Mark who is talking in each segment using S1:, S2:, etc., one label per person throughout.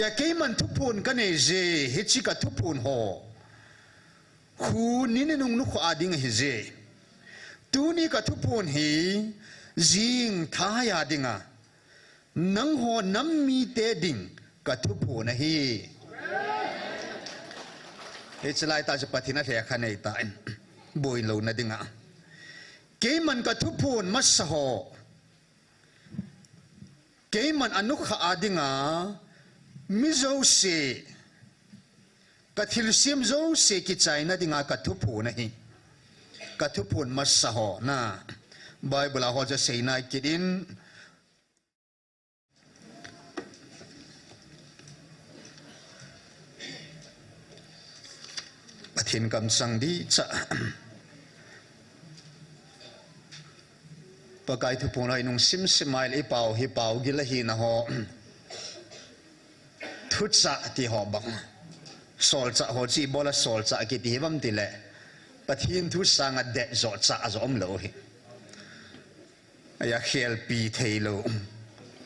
S1: ya ke man thu phun ka ne je he chi ka thu phun ho khu ni ne nung nu kha ding hi je tu ni ka thu phun hi jing tha ya dinga nang ho nam mi te ding ka thu phun na hi he chlai ta je pathina the kha nei ta boi lo na dinga ke man ka thu phun ma sa ho ke man anu kha adinga mi zo se ka thil sim zo se ki chaina dinga ka thu phun na hi ka thu phun ma sa ho na bible a ho ja sei na kidin pathin kam sang di cha pakai thu phun ai nung sim simai le pau hi pau gila hi na ho thu cha ti ho bang sol cha ho chi bola sol cha ki ti bam ti le pathin thu sang a de zo cha zo om lo hi aya khel pi thei lo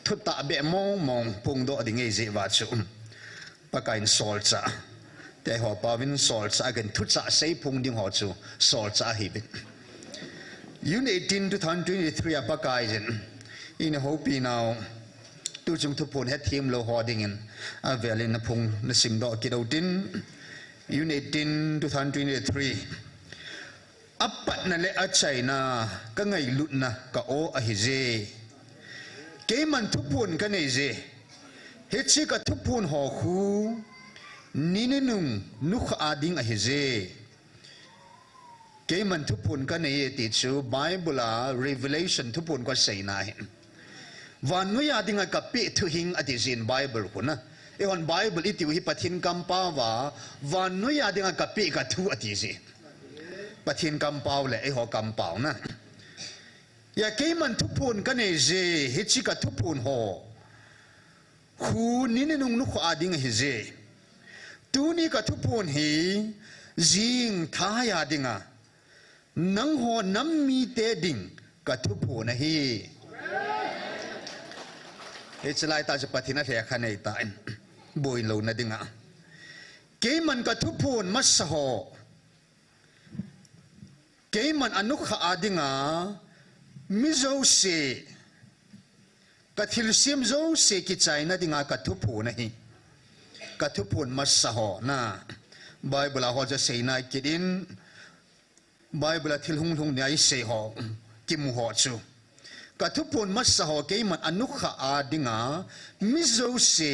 S1: thu ta be mong mong pung do ding ei je wa chu pakai sol cha te ho pawin sol cha gen thu cha sei phung ding ho chu sol cha hi bin Unit 18 2023 apakai jen in hope now tu chung thu phun het thim lo hoding in avelin na phung na sim do kidotin Unit 18 2023 apat na le achai na ka ngai lut na ka o a hi je ke man thu phun ka nei je he chi ka thu phun ho khu ni ne nung nu kha ading a hi je ke man thu phun ka nei ti chu bible a revelation thu phun ka sei na hin van nu ya dinga ka pe thu hing ati zin bible ko na e hon bible iti hi pathin kam pa wa van nu ya dinga ka pe ka thu ati zi pathin kam pau le e ho kam pau na ya ke man thu phun ka nei je hi chi ka thu phun ho khu ni ne nung nu kha ding hi je tu ni ka thu phun hi jing tha ya dinga nang ho nam mi te ding ka thu phun na hi he chlai ta je pathina the kha nei ta boi lo na dinga ke man ka thu phun ma sa ho ke man anu kha adinga mi zo se ka thil sim zo se ki chaina dinga ka thu phun na hi ka thu phun ma sa ho na bible a ho ja sei na kidin bible thil hung hung nei se ho kim ho chu ka thu phun ma sa ho ke man anu kha adinga mi zo se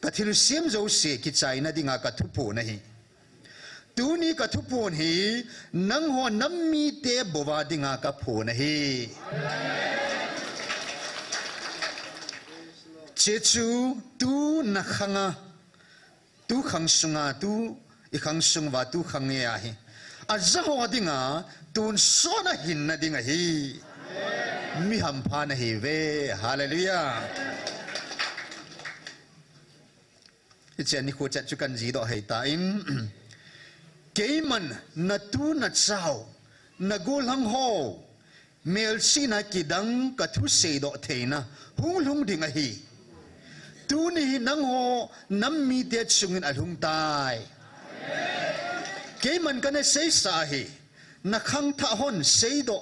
S1: ka thil sim zo se ki chaina dinga ka thu phun na hi tu ni ka thu phun hi nang ho nam mi te bowa dinga ka phun na hi chechu tu na khanga tu khang sunga tu I khang sung wa tu khang ya hi azza ho dinga tun so na hin na dinga hi mi ham pha na hi ve hallelujah ichani ko chat chu kan ji do hai ta in keiman na tu na chao na gol hang ho mel sina kidang ka thu se do theina hung lung dinga hi tu ni nang ho nam mi te chungin alhung tai ke man kana sei sa hi na khang tha hon sei do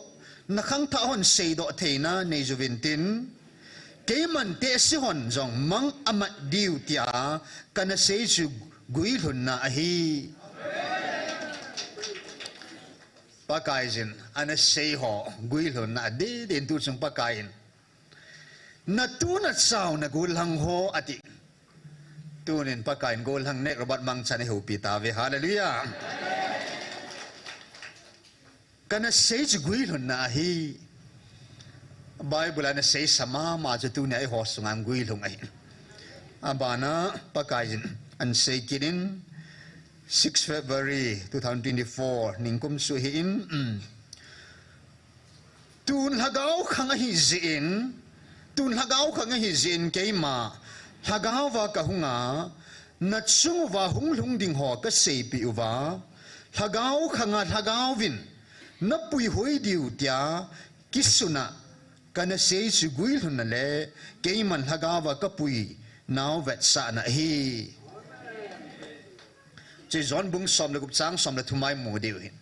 S1: na khang tha hon sei do theina nei juventin ke man te si hon jong mang ama diu tia kana sei chu gui hun na hi pakai jin ana sei ho gui hun na de den tu chung pakai na tu na sao na gul hang ho ati tu nin pakai gul hang ne robat mang chane hu pi ta ve hallelujah kana sei chu gui hun na hi bible ana sei sama ma chu tu ne ai ho sungam gui lung ai abana pakai jin an sei kidin 6 February 2024 ningkum su hi in tun hagau khang hi zin tun hagau khang hi zin keima hagau wa ka hunga na chung wa hung lung ding ho ka sei pi wa hagau khanga hagau win na pui hoi diu tia kisuna kana sei su gui hun le keiman hagau wa ka pui nào vẹt sa na hi chỉ John bung som là cục trắng som là thu mai mù điều hin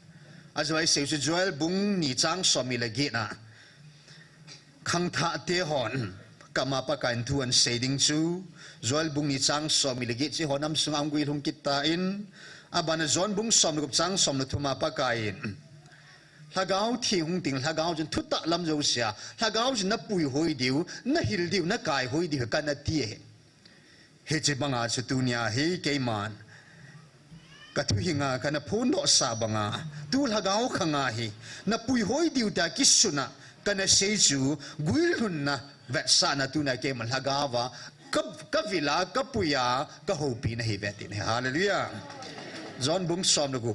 S1: azoi sêu chỉ Joel bung ni trắng som mi là gị na khang tha te hòn kama pa kain thuan shading chu Joel bung ni trắng som mi là gị chỉ hòn nam sung ang gui hung kita in abana John bung som là cục trắng som là thu ma pa kain lagao thi hung ting lagao jun thutta lam zo sia lagao jun na pui hoi diu na hil diu na kai hoi diu ka na tie he che banga chu tunia he ke man ka thu hinga kana phun no sa banga tu lagao khanga hi na pui hoi diu ta kisuna kana sei chu guil hun na vet sa na tu na ke man lagawa ka vila ka puya ka hopi na hi vetin hallelujah John bung som na gu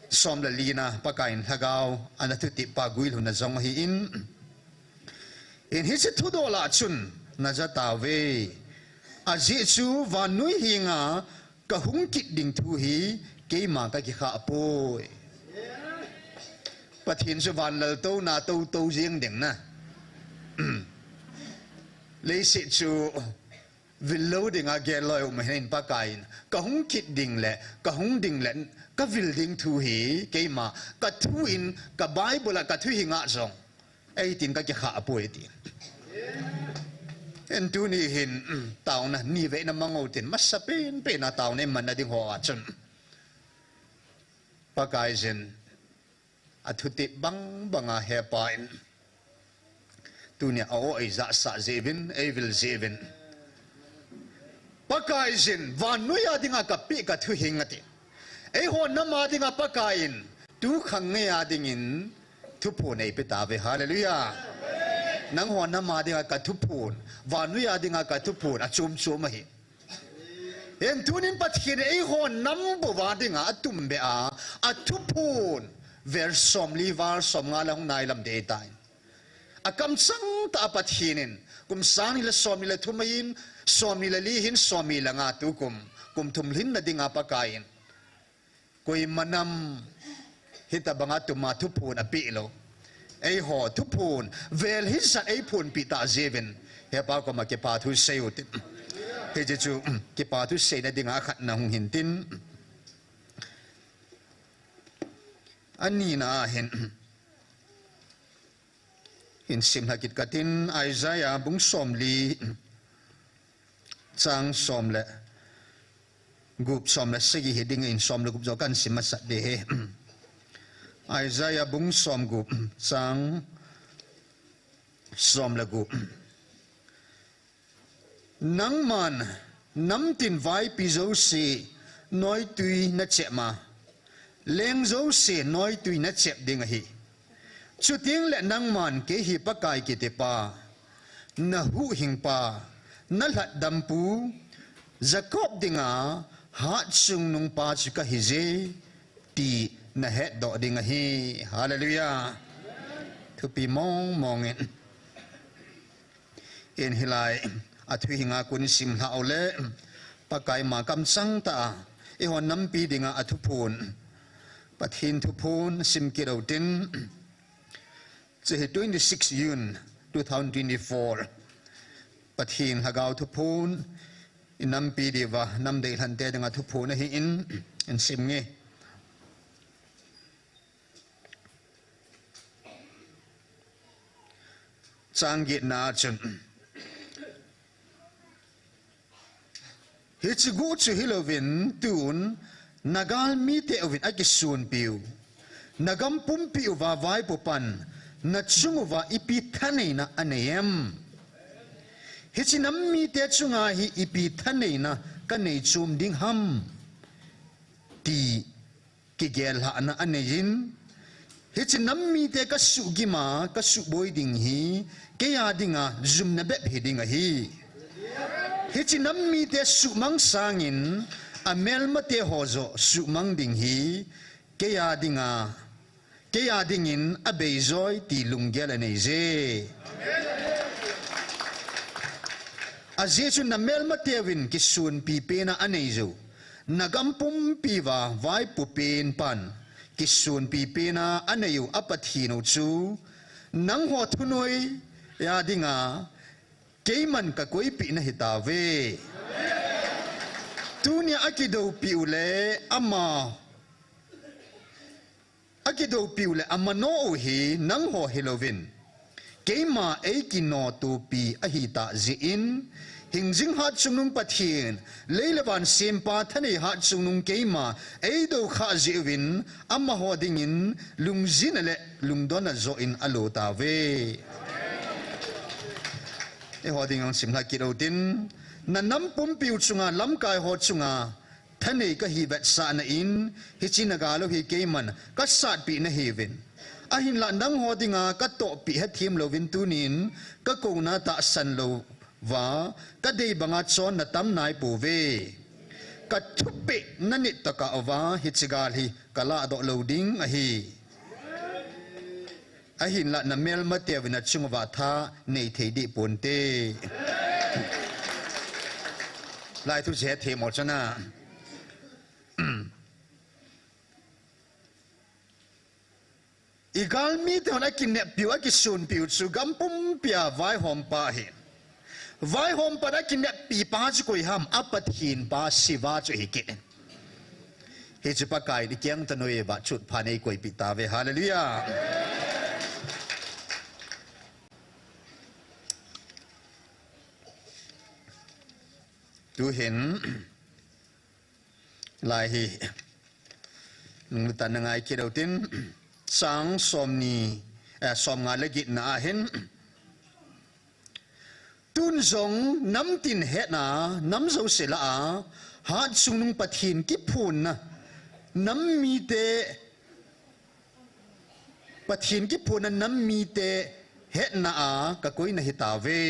S1: som la lina pakain lagao anatuti paguil hun na zong hi in hi se thu do la chun na za ta ve a ji chu van nui hinga ka hung kit ding thu hi ke ma ka ki kha po pathin su van lal to na to jing ding na le si chu vil lo ding a ge loi ma hin pakain ka hung kit ding le ka hung ding le ka vil ding thu hi ke ma ka thu in ka bible ka thu hinga zong ai tin ka ki kha po ti en tu ni hin tao na ni ve na mango tin masapin pe na tao ne man na ding ho a chun pa kai zen athuti bang banga he pa in tu ni a o ai za sa zevin ai vil zevin pa kai zen van nu ya dinga ka pi ka thu hingati ai ho na ma dinga pa kai in tu khang nge ya ding in thu po nei pe ta ve hallelujah nang ho na ma dinga ka thu phun van nu ya dinga ka thu phun a chum ma hi en tunin pathin ei ho nam bo wa dinga atum be a thu phun ver som li var som nga lang nai lam de tai a kam sang ta pathinin kum sang la som la thumain som la li hin som la nga tu kum thum lin na dinga pa kain koi manam hita banga tuma thu phun a pi lo ei ho thu phun vel hi sa ei phun pi ta zeven he pa ko ma ke pa thu seut he je chu ke pa thu se na dinga khat na hung hin tin ani na hen in sim hakit katin Isaiah bung som li chang som le gup som le segi heding in som le gup zo kan sim sat de he Isaiah bung som gup chang som le gup nang man nam tin vai pi zo si noi tui na chema leng zo se noi tui na chep ding hi chu ting le nang man ke hi pa kai ke te pa na hu hing pa na lat dam pu Jacob dinga ha chung nung pa chu ka hi je ti na he do ding hi hallelujah thu pi mong in hilai a thu hinga kun sim ha ole pa kai ma kam sang ta e hon nam pi dinga a thu phun pathin thu phun sim ki ro tin che 26 June 2024 pathin hagau thu phun in nam pi diwa nam de han te dinga thu phun hi in sim nge changi na chun hi chu gu chu hilovin tun nagal mi te ovin akisun piu nagam pum piu wa vai popan na chung wa ipi thanei na aneyam hi chinam mi te chunga hi ipi thanei na kanei chum ding ham ti ki gel ha na aneyin hi chinam mi te ka su gi ma ka su boy ding hi ke ya dinga zum na be heding hi hi chinam mi te su mang sangin amel mate hozo su mang ding hi ke ya dingin abezoi ti lunggel nei je aje chu na mel mate win ki sun pi pe na anei zo nagampum pi wa vai pu pen pan ki sun pi pe na aneyu apathino chu nang ho thunoi ya dinga cái mình cả cuối bị na hita về tu nia akido piu le ama akido piu le ama no hi nang ho Halloween cái mà ấy kino tu pi ahita zin hình dinh hát chung nung pathian lấy là van sempa thani hát chung nung cái mà ấy đâu khá zin amma ho dingin lung zin le lung don zo in alo ta ve e ho ding ang simla ki do tin na nam pum piu chunga lam kai ho chunga thani ka hi vet sa na in hi chinaga lo hi ke man ka sat pi na hi vin ahin la nang ho dinga ka to pi ha thim lo vin tunin ka ko na ta san lo wa ka dei banga chon na tam nai pu ve ka thupi nani taka wa hi chigal hi kala do loading a hi ahin la na mel ma te vina chungwa tha nei thei di ponte lai thu je the mo chana igal mi te hona kin ne piu a ki sun piu chu gam pum pia vai hom pa hi vai hom pa da kin ne pi pa chu koi ham apat hin pa siwa chu hi ki he chu pa kai di kyang ta noi ba chut pha nei koi pi ta ve hallelujah tu hen lai hi nung ta na ngai ki đầu tin sang som ni som nga le git na hen tun zong nam tin het na nam zo se la a ha chung nung pathin ki phun na nam mi te pathin ki phun na nam mi te het na a ka koi na hita ve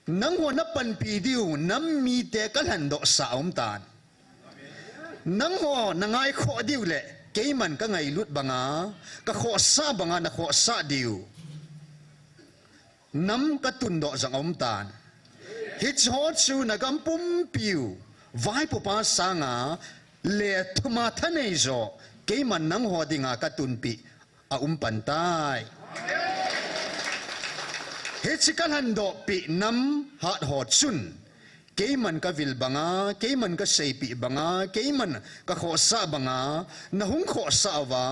S1: nang ho na pan pi diu nam mi te ka han do sa om tan nang ho na ngai kho diu le ke man ka ngai lut banga ka kho sa banga na kho sa diu nam ka tun do jang om tan hi cho chu na gam pum piu vai pu pa sanga le thuma thanei zo ke man nang ho dinga ka tun pi a pan tai he chikal han do pi nam hat ho chun ke man ka vil banga ke man ka sei pi banga ke man ka kho sa banga na hung kho sa wa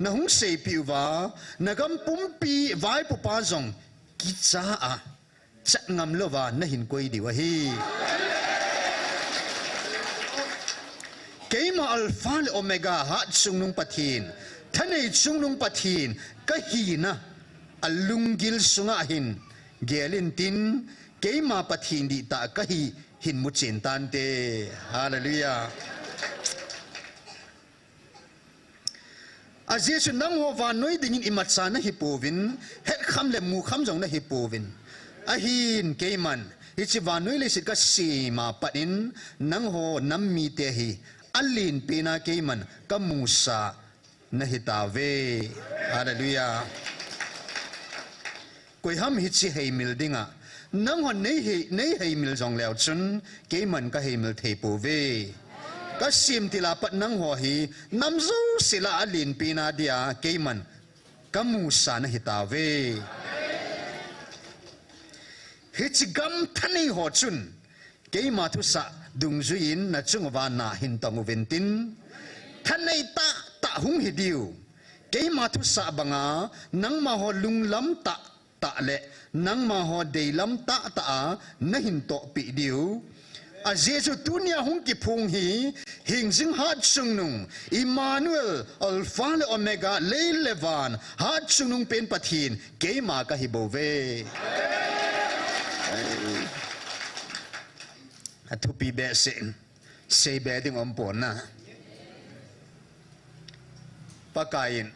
S1: na hung sei pi wa na gam pum pi vai pu pa zong ki cha a cha ngam lo wa na hin koi di wa hi ke ma alpha le omega ha chung nung pathin thanei chung nung pathin ka hi na alungil sunga hin gelin tin keima pathin di ta ka hi hin mu chen tan te hallelujah ajesu nang ho wa noi dingin imatsa na hi povin he kham le mu kham jong na hi povin a hin keiman hi chi wa noi le sit ka si ma patin nang ho nam mi te hi alin pena keiman ka musa na hi ta ve hallelujah koi ham hi chi hei mil dinga nang hon nei hei mil jong leo chun ke man ka hei mil thei pu ve ka sim tila pat nang ho hi nam zo sila alin pina dia ke man ka mu sa na hi ta ve hi chi gam thani ho chun ke ma thu sa dung zuin na chung wa na hin tong ventin thanai ta hung hi diu ke ma thu sa banga nang ma ho lung lam ta le nang ma ho dei lam ta a na hin to pi diu a jesu tunia hung ki phung hi hing jing hat chung nung Emmanuel alpha le omega le levan hat chung nung pen pathin ke ma ka hi bo ve a thu pi be se be ding om pon na pa kain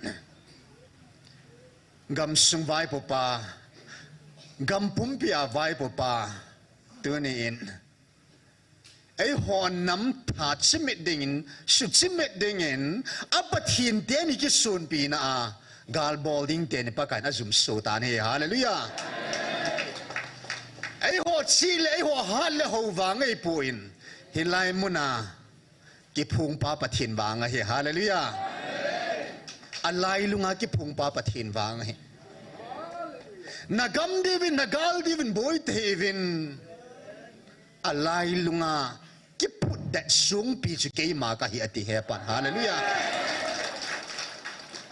S1: gam sung vai po pa gam pum pia vai po pa tu ni in ai hon nam tha chimit dingin su chimit dingin apathin te ni ki sun pi na gal bolding te ni pa kan azum so ta ni hallelujah ai ho chi le ai ho han le ho wang ai puin hin lai muna ki phung pa pathin wang hi hallelujah alai lunga ki phung pa pathin wang hi nagam divin nagal divin boy tevin alai lunga ki put that sung pi chu ke ma ka hi ati he pan hallelujah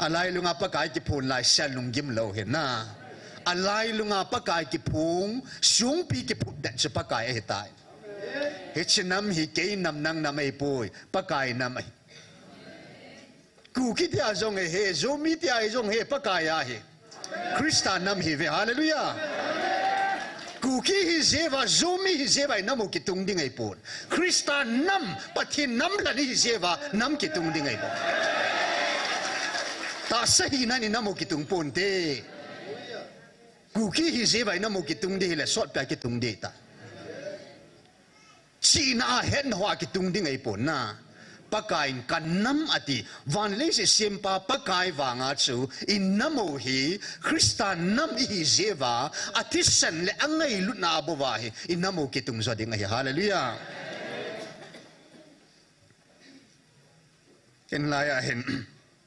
S1: alai lunga pa kai ki phun lai sel lung gim lo he na alai lunga pa kai ki phung sung pi ki put that chu pa kai he tai he chinam hi ke nam nang nam ei poi pa kai nam ai ku ki tia zong he zo mi tia zong he pa kai ya he Krista nam hi ve hallelujah kuki hi zeva zomi hi zeva namu ki tung ding ai pon Krista nam pathin nam la ni hi zeva nam ki tung ding ai pon ta sahi na ni namu ki tung pon te kuki hi zeva namu ki tung de le sot pa ki tung de ta china hen hwa ki tung ding ai pon na pakai kan nam ati van le se sempa pakai wanga chu in namo hi Krista nam hi zeva ati san le angai lu na bo wa hi in namo ki tung zo ding hi hallelujah ken la ya hen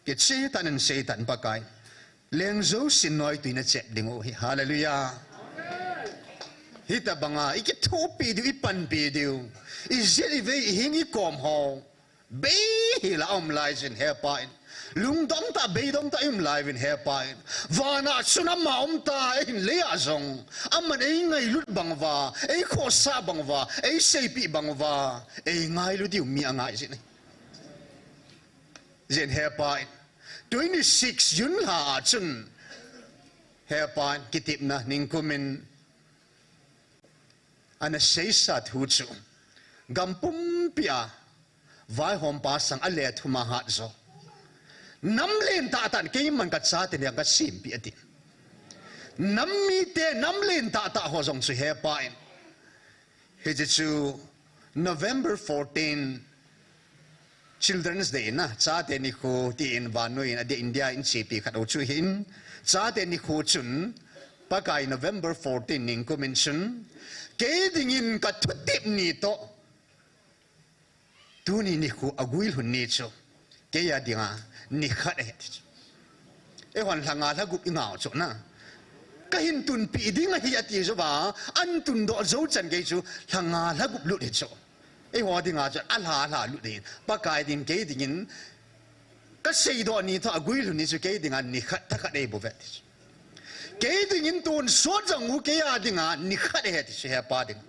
S1: ke setan pakai leng zo sin noi tuina che ding o hi hallelujah hita banga iki thopi du ipan pi du i zeli ve hingi kom ho be la lai sin he pain lung dong ta be dong ta lai vin he pain wana sunam ma ta in le azong amman ei ngai lut bang wa ei kho sa bang wa ei sei pi bang wa ei ngai lu diu mi angai sin zen he pain 26 Jun ha chun he pain kitip na ning kumin ana sei sa thu chu gampum pia vai hom pa sang ale thuma hat zo nam len ta tan ke man ka cha te ne ka sim pi ati nam mi te nam len ta ho zong chu he pa in he chu November 14 Children's Day na cha te ni khu ti in van no in ade India in cp khat o chu hin cha te ni khu chun pakai November 14 ning ko mention ke ding in ka thutip ni to tu ni khu aguil hun ni cho ke ya dinga ni khat e hon langa la gup ingao cho na ka hin tun pi dinga hi ati zo ba an tun do zo chan ge chu langa la gup lu de cho e ho dinga cho ala lu de pa kai din ke dingin ka sei do ni to aguil hun ni chu ke dinga ni khat ta khat e bo vet ke dingin tun so jang u ke ya dinga ni khat e ti he pa ding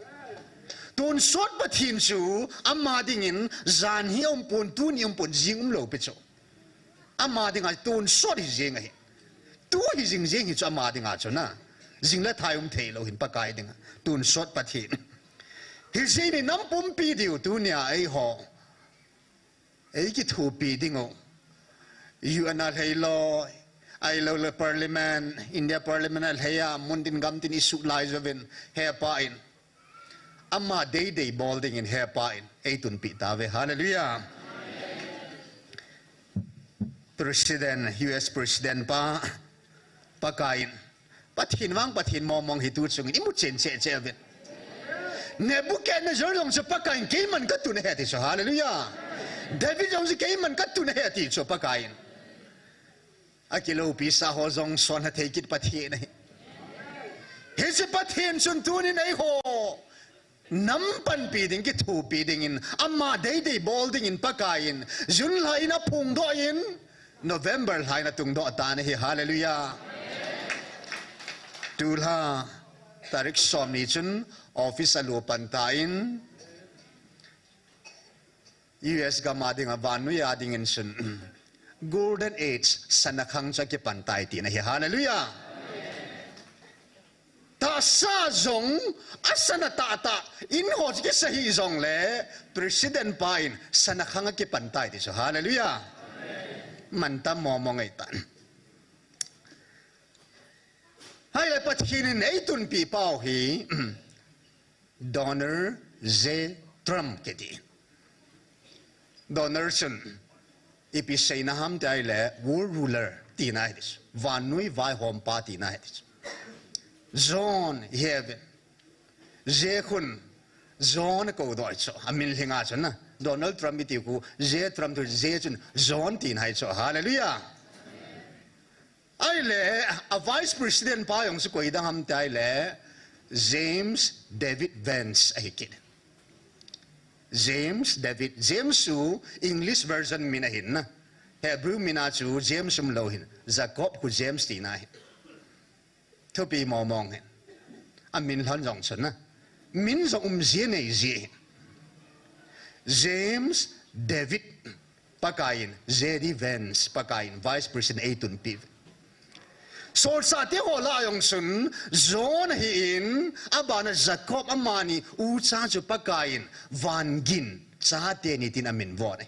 S1: tun sot pathin chu amma dingin zan hi pon tu ni pon jing lo pe cho amma dinga tun sot hi jing hi tu hi jing hi cho amma dinga cho na jing la thai thei lo hin pa kai dinga tun sot pathin hi sei ni nam pum pi diu tu nya ai ho ai ki thu pi dingo you ana hei lo ai lo le parliament India parliament al heya mundin gamtin isu lai zoven he pa in amma day balding in hair pain eitun pita ve hallelujah president US president pa kain pathin wang pathin momong hitu chung imu chen che vet Nebuchadnezzar long se pa kain ke man ka tu ne heti so hallelujah David long se ke man ka tu ne heti so pa kain akilo pisa ho zong son ha take it pathin he se pathin sun tu ni nei ho nam pan pi ding ki thu pi ding in amma day balding in pakain Jun lai na phung do in November lai na tung do ta ne hi hallelujah tulha tarik som ni chun office alu pan ta in US ga ma ding avan nu ya ding in sun golden age sanakhang cha ki pan tai ti na hi hallelujah ta sa zong asana ta in ho ke sahi zong le president pain sana khanga ke pantai ti so hallelujah man ta mo ngai tan hai le pathin nei tun pi pau hi Donald J Trump ke ti Donald sun ipi sei na ham dai le world ruler ti na dis van nui vai hom pa ti na dis John heaven Jehun John ko doi cho amin hinga cho na Donald Trump ti ku J Trump to J chun John tin hai cho hallelujah ai tay le a vice president pa yung sukoi dang ham tay le James David Vance ahikit. James David James su English version minahin na Hebrew minachu James umlohin Jacob ku James tinahin. Thupi momong hin. Amin lan jong chen na. Min jong zine zi. James David pakain J.D. Vance pakain vice president Ayton Piv. So sa ti hola yung sun zone hin abana Jacob amani ucha chu pakain Van Gin sa te ni tin amin vone.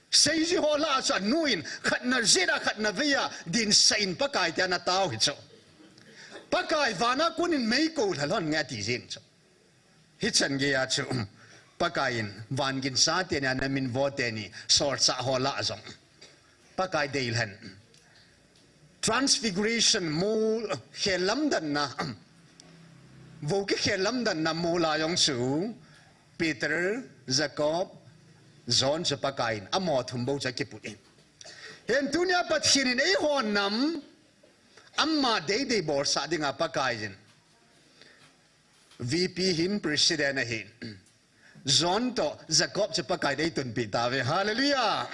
S1: Say ji hola sa nuin khat na zira khat na via din sain pakai ti na tao hitso. Pakai vana kunin mei ko thalon nga ti jin cho. Hitchan ge ya chu pakain Van Gin sa te na min vote ni sor sa hola zong. Pakai deilhan. Transfiguration mo khelam dan na vô cái khelam dan na mo la yong su Peter Jacob John sa pakain amo thumbo cha kipuin hen tunya pathinin ei hon nam amma de bor sa dinga pakain VP hin president hin John to Jacob sa pakai dei tun pitave hallelujah.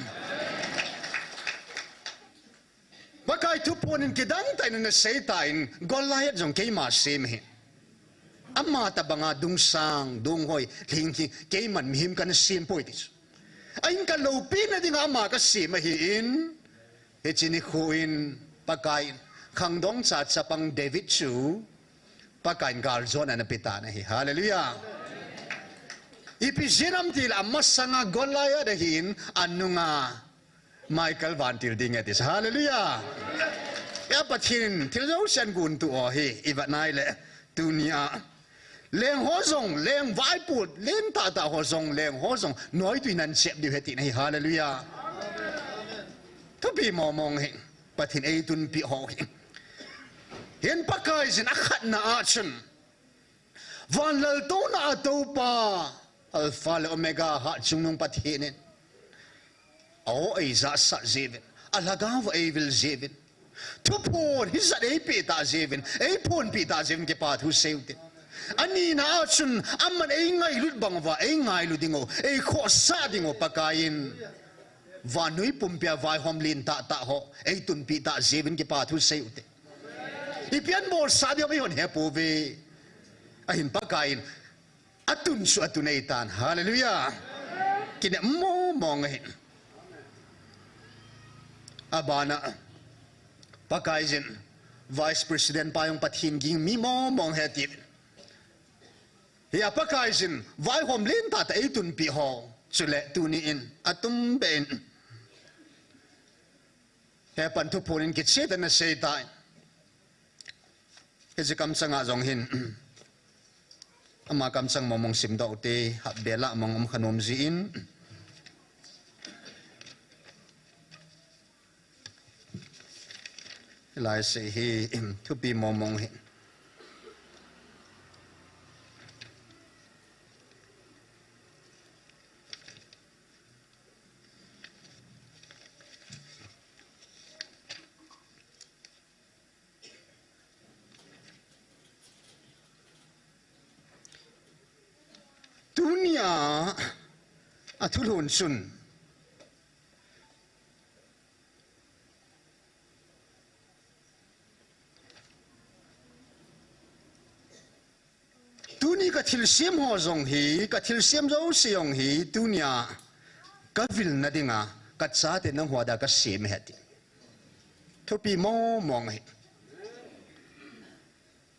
S1: Pakai tu ponin kedang tayo na seitain Goliath jong kay masim hin. Amma tabanga dungsang dunghoy lingki kay man mihim ka na simpo itis. Ayin ka lopin na ding ama ka simahin. Hetsinikuin pagkain kang dong sa pang David Chu pagkain galzon na napitana hi. Hallelujah. Ipisinam til amas nga Goliath hin anu nga Michael Van Tilding etis. Hallelujah. Ya pathin tiljo sian gun tu hi ibat nai le dunia. Leng hozong leng vaiput leng tata hozong leng hozong noi tu nan sep di heti nei. Hallelujah. Tu pi momong hi pathin ei tun pi ho hi. Hen pakai sin akhat na action. Van lal to na atopa alpha le omega ha chungnong pathinin. O ay sa zevin, alagaw ay vil zevin. Tupon, hisat ay pita zevin, ay pon pita zevin kipat hu sevtin. Ani na atsun, aman ay ngaylud bang va, ay ngayludingo, ay kosadingo pakain. Vanoy pumpia vai homlin ta ho, ay tun pita zevin kipat hu sevtin. Ipian mo sadio mayon hepove, ahin pakain, atun su atunaitan, hallelujah. Kina mo mongahin. Abana pakaizin vice president pa yung pathinging mimo mong hetin ya pakaizin vai homlin tata itun pi ho sule tuniin atum ben he pantu punin kitse na seitai kasi kamsang azong hin ama kamsang momong simdaw te habela mong kanom ziin lai say he to be momong hin. Dunia atulun sun. Tuni ka tilsim ho zong hi, ka tilsim zo siyong hi, dunia ka vil na dinga, ka sa atin ng huwada ka sim heti. Tupi mo mong hi.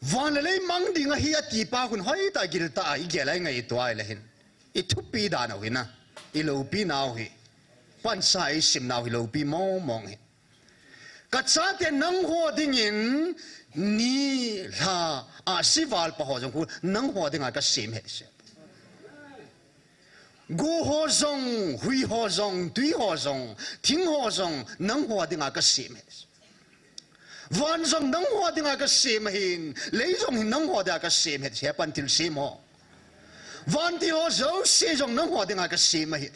S1: Vanalay mang dinga hi at ipa kun hoy ta gilta ay gelay nga ito ay lahin. Itupi danaw hi na, ilopi naw hi. Pansay sim naw ilopi mo mong hi. Ka sa atin ng huwadingin, ni la sival pa ho jong ku nang ho dinga ka sim he se go ho jong hui ho jong tui ho jong ting ho jong nang ho dinga ka sim he van jong nang ho dinga ka sim hin le jong nang ho da ka sim he se pan til sim ho van ti ho zo se jong nang ho dinga ka sim he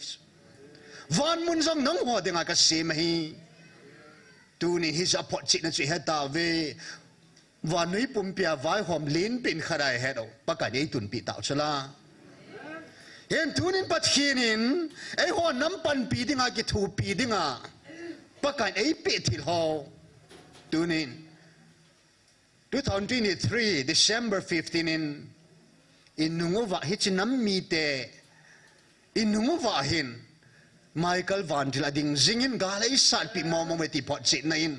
S1: van mun jong nang ho dinga ka sim hi tu ni hi sa phot chi na chi heta ve van nui pum pia vai hom lin pin kharai hedo pakai ei tun pi tau chala hen tunin pathinin ei ho nam pan pi dinga ki thu pi dinga pakai ei pe thil ho tunin 2023 December 15 in nungova hichinam mi te in nungova hin Michael Van Til ading zingin galay sat pi mo meti pot sit na in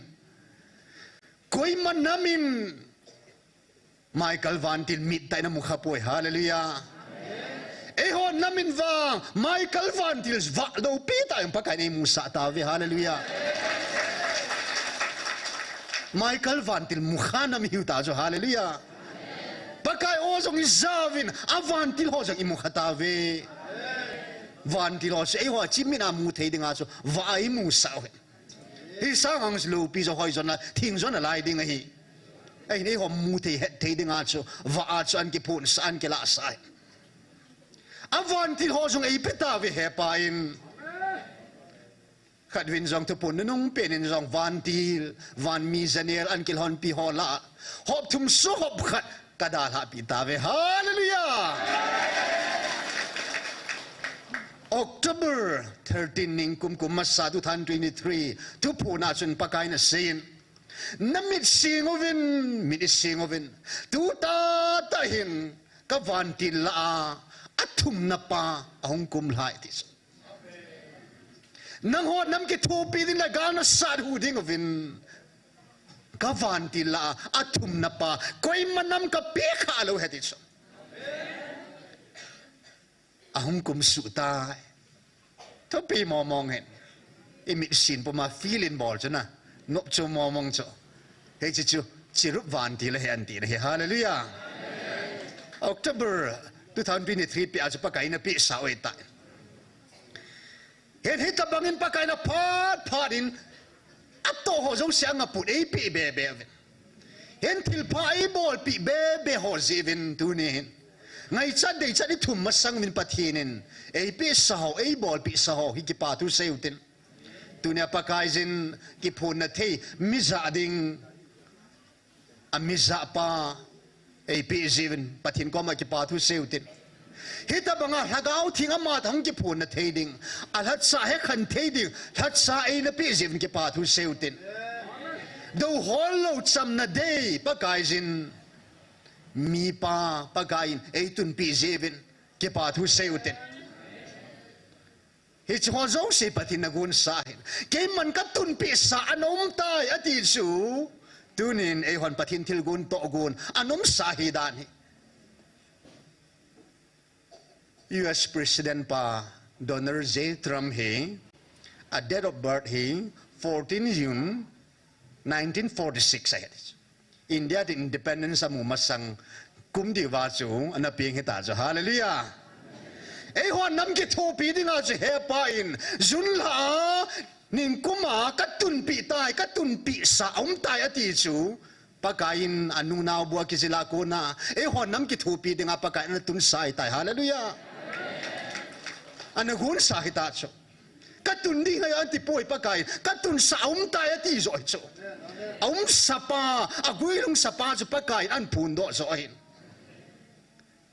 S1: koi man namin Michael Van Til mit tay na mukha po hallelujah ho namin va Michael Van Til's va do pi tayong pagkain musa tavi hallelujah Michael Van Til mukha na mihiw tayo hallelujah pagkay ozong izavin Van Til hozong imukha tavi Van Til hozong ho chimina mutay di nga so va ay musa isang ang slupi so hoy na ting so na lai ding hi ay ni ho mutay tay di nga so va so an kipun saan kila asay Van Til hozong ay pitavi hepain Khát vinh dòng thupun nung penin dòng Van Til Van Mizanel an kilhon pi hola hop thum so hop khat kadal ha pi tave hallelujah October 13 ning kum masa 2023 tupuna chun pakai na sin namit singovin tu ta hin ka Van Til la athum na pa ahong kum lai tis nang ho nam ki thupi din la gana sad hu ding ovin ka Van Til la athum na pa koi manam ka pe kha lo hetis ahong kum su ta to pi mo mong hen imi sin po ma feeling bol chana nop cho mo mong cho he chu chirup Van Til la hen ti he hallelujah October 2023 pi aja pakai na pi sa oi ta hen hita bangin pakai na phatin ato ho zo siang put ei pi be hen til pa ei bol pi be ho zivin tu ni ngai chan dei chani thum masang min pathinin ei pi sa ho ei bol pi sa ho hi ki pa tu seutin tu ne pakai jin ki phun na thei miza ding amiza pa ei pi zivin pathin ko ma ki pa tu seutin hita banga hagau thinga ma thang ki phun na theding alat sa he khan theding that sa ei na pi zivin ki pa tu seutin do hollow cham na day pakai jin mi pa pagain ei tun pi zivin ki pa tu seutin hich ho zo se patin na gun sa hin ke man ka tun pi sa anom tai ati su tunin ei hon patin til gun to gun anom sa hi dan hi US President pa Donald J. Trump he a date of birth he 14 June 1946 ay India the independence amu masang kumdi wa chu anaping hita jo hallelujah ei ho nam ki thopi dinga che he pa in junla nin kuma katun pi tai katun pi sa tai ati chu pakain anu naw bua ki sila ko na ei ho nam ki thopi dinga pakain tun sai tai hallelujah anagun sa hita cho katun di nga anti poi pakai katun sa tai ati zo cho sapa aguilong sapa cho pakai an pundo so hin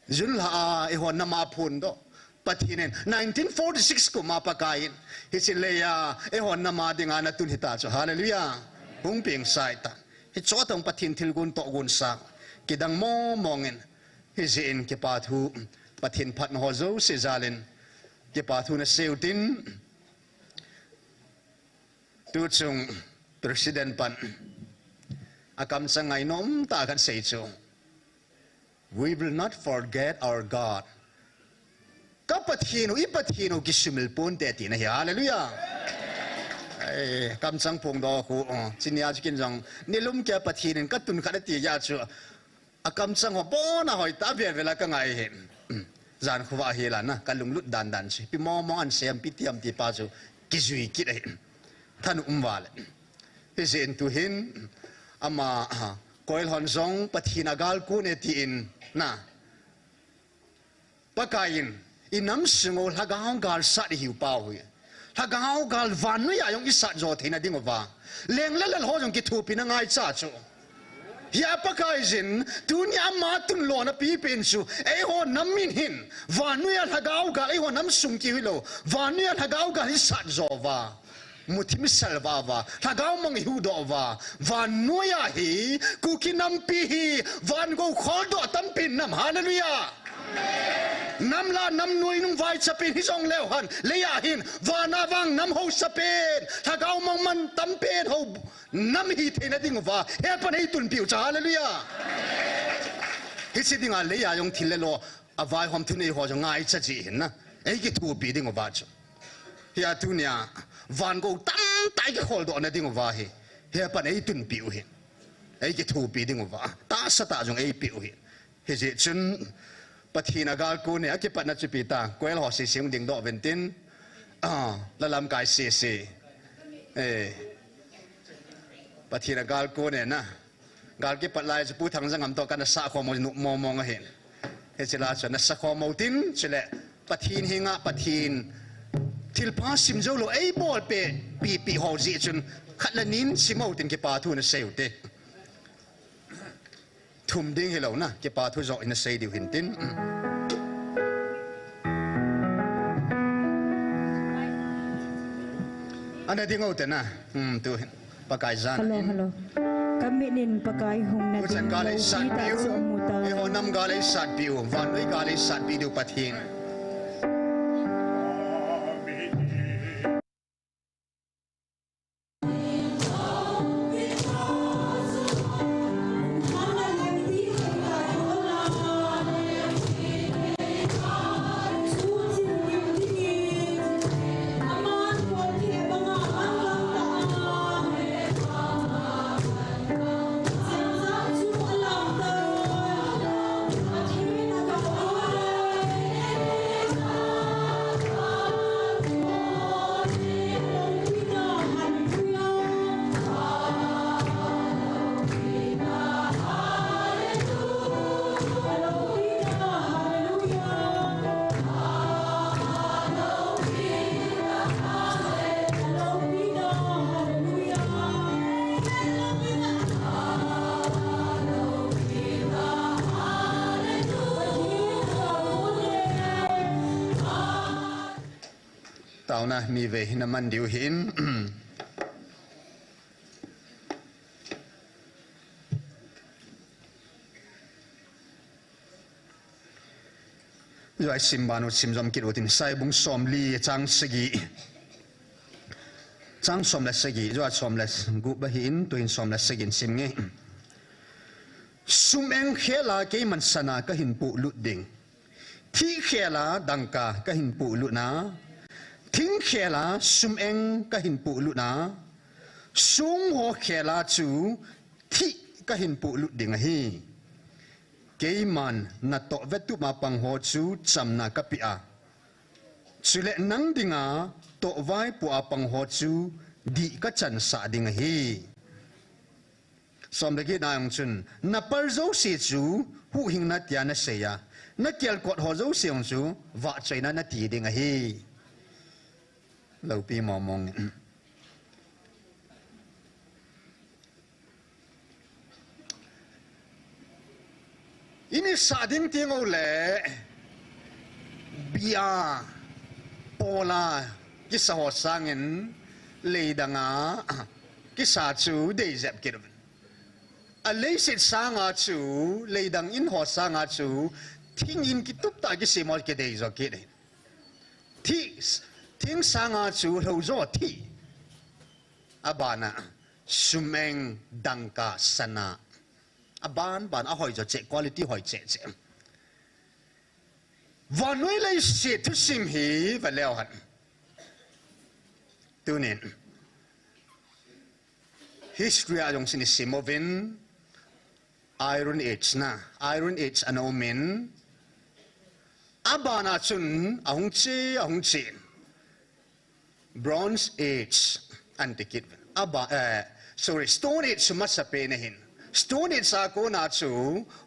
S1: junla e ho na ma pundo patinen 1946 ko mapakain hisileya e ho na ma dinga na tun hita cho hallelujah hung ping sai ta hi chotong patin thilgun to gun sa kidang mo mongen hisin ke pathu patin phat ho zo se zalen ke pathu na seutin tu chung president pan akam sangai nom ta kan sei chu we will not forget our God kapathino ipathino kisumil ponte ti na hallelujah ai kam sang pong do ko chinia chikin jong nilum kya pathinin katun khadati ya chu akam sang ho bona hoi ta ber vela ka ngai hen zan khuwa hela na kalung lut dan dan si pi mo mo an sem pi tiam ti pa chu kizui ki dai than umwal hisen tu hin ama koil hon zong pathina gal ku ne ti in na pakain inam singol hagahong gal sa hiu pa hui ถ้าเกาเกาวันนู้ยยังอิสระโจทย์นะดิ้งว่าเลี้ยงเล่นๆหัวจงกิทูปีนังไงจ้าจูยาปะกายจินตุนยามาตุนโลนะปีเป็นชูไอหัวน้ำมินหินวันนู้ยถ้าเกาเกาไอหัวน้ำสุ่มกิวิโลวันนู้ยถ้าเกาเกาอิสระโจว่ามุทิมิสลวาวาถ้าเกามังหิวดอวาวันนู้ยฮีกูกินน้ำปีฮีวันกูขอดอตั้มปินน้ำฮาเลลูยาน้ำลาน้ำนุยนุ่งไว้สเปนที่ทรงเลวหันเลียหินวานาวังน้ำหูสเปนถ้าเกามังมันตั้มเป็นหูน้ำฮีเทนดิ้งว่าเฮ้ปนให้ตุนปิวจ้าฮาเลลูยาฮิสิดิ้งอะไรยงทิเลโลอวัยหอมทุนไอหัวจงง่ายจะจีเห็นนะไอ้กิทูปีดิ้งว่าจ้ะเฮียตุนยาวันกูตั้มตายก็ขอดอนะดิ้งว่าเฮียปนให้ตุนปิวเห็นไอ้กิทูปีดิ้งว่าตาสตาจงไอ้ปิวเห็นเฮ้ยจุนปะทีนากาลกูเนี่ยกิปันนัจปิตากูเอลหอสิสิงดิ่งดอกเวนตินละลำกายเสียสิปะทีนากาลกูเนี่ยนะกาลกิปันลายจะพูดทางสังคมต่อกันสักข้อมูลมองเห็นเฮจิลาชนะสักข้อมูลตินเฉลปะทีนหิงะปะทีนทิลพาสิมโจโลไอ้บอลเปปีหอจีจนขัดละนินสิมูตินกิปาทูนเซลเตทุ่มดิ้งให้เรานะกิปาทูจอกอินเซดิวหินตินอันนี้ดิ้งเอาแต่นะตัวปากกายจาน
S2: ฮัลโหลkami nin pagay hong na din kita sa umuta
S1: nam galay sat biu van noi galay sat biu pathinตาวนะมีเวหินมันดิวหินย้อยซิมบานุซิมจอมกิดวตินไซบุงสอมลีจังสกีจังสอมเลสกีย้อยสอมเลสกุบะหินตัวหินสอมเลสกินซิมเงซุมเองเขลาเกมันสนาก็หินปูลุดดิงที่เขลาดังกาก็หินปูลุนาทิ้งเขลาซุมเองก็หินปูลุนาซุงหัวเขลาจูที่ก็หินปูลุดิงฮีเกมันนัดโตเวตุมาปังหัวจูจำนากะปิอาจุเลนังดิงาโตไว้ปูอาปังหัวจูดีก็จันสาดิงฮีสมเด็จนายองจุนนับเปิลโจสีจูหูหิงนัดยานาเสียนักเกี่ยวกดหัวโจสีองจูว่าใจนั้นนัดตีดิงฮีเราปีมองอินิสาดิ้งเตียงเอาเล่บีอาโปลากิสหัวสังเงินเลยดังอากิสาจูเดย์เจ็บกิรวันอะไรสิสังอาจูเลยดังอินหัวสังอาจูทิ้งอินกิตุบตากิสิมอลกิเดย์จอกิเดที่ทิ้งสังอาจูเราโจที่อบานะสุเมงดังกาสนาอบานอาหอยจะเจคุณภาพหอยเจวันนี้เลยเสียทุสิมหีไปแล้วฮันตัวนี้ history อาจงสินิสิมวิน Iron Age นะ Iron Age อันโอมินอบานาจุนอาหงเจ Bronze Age อันติกิดStone Age สมัสเปนหินStone Age สากนาจู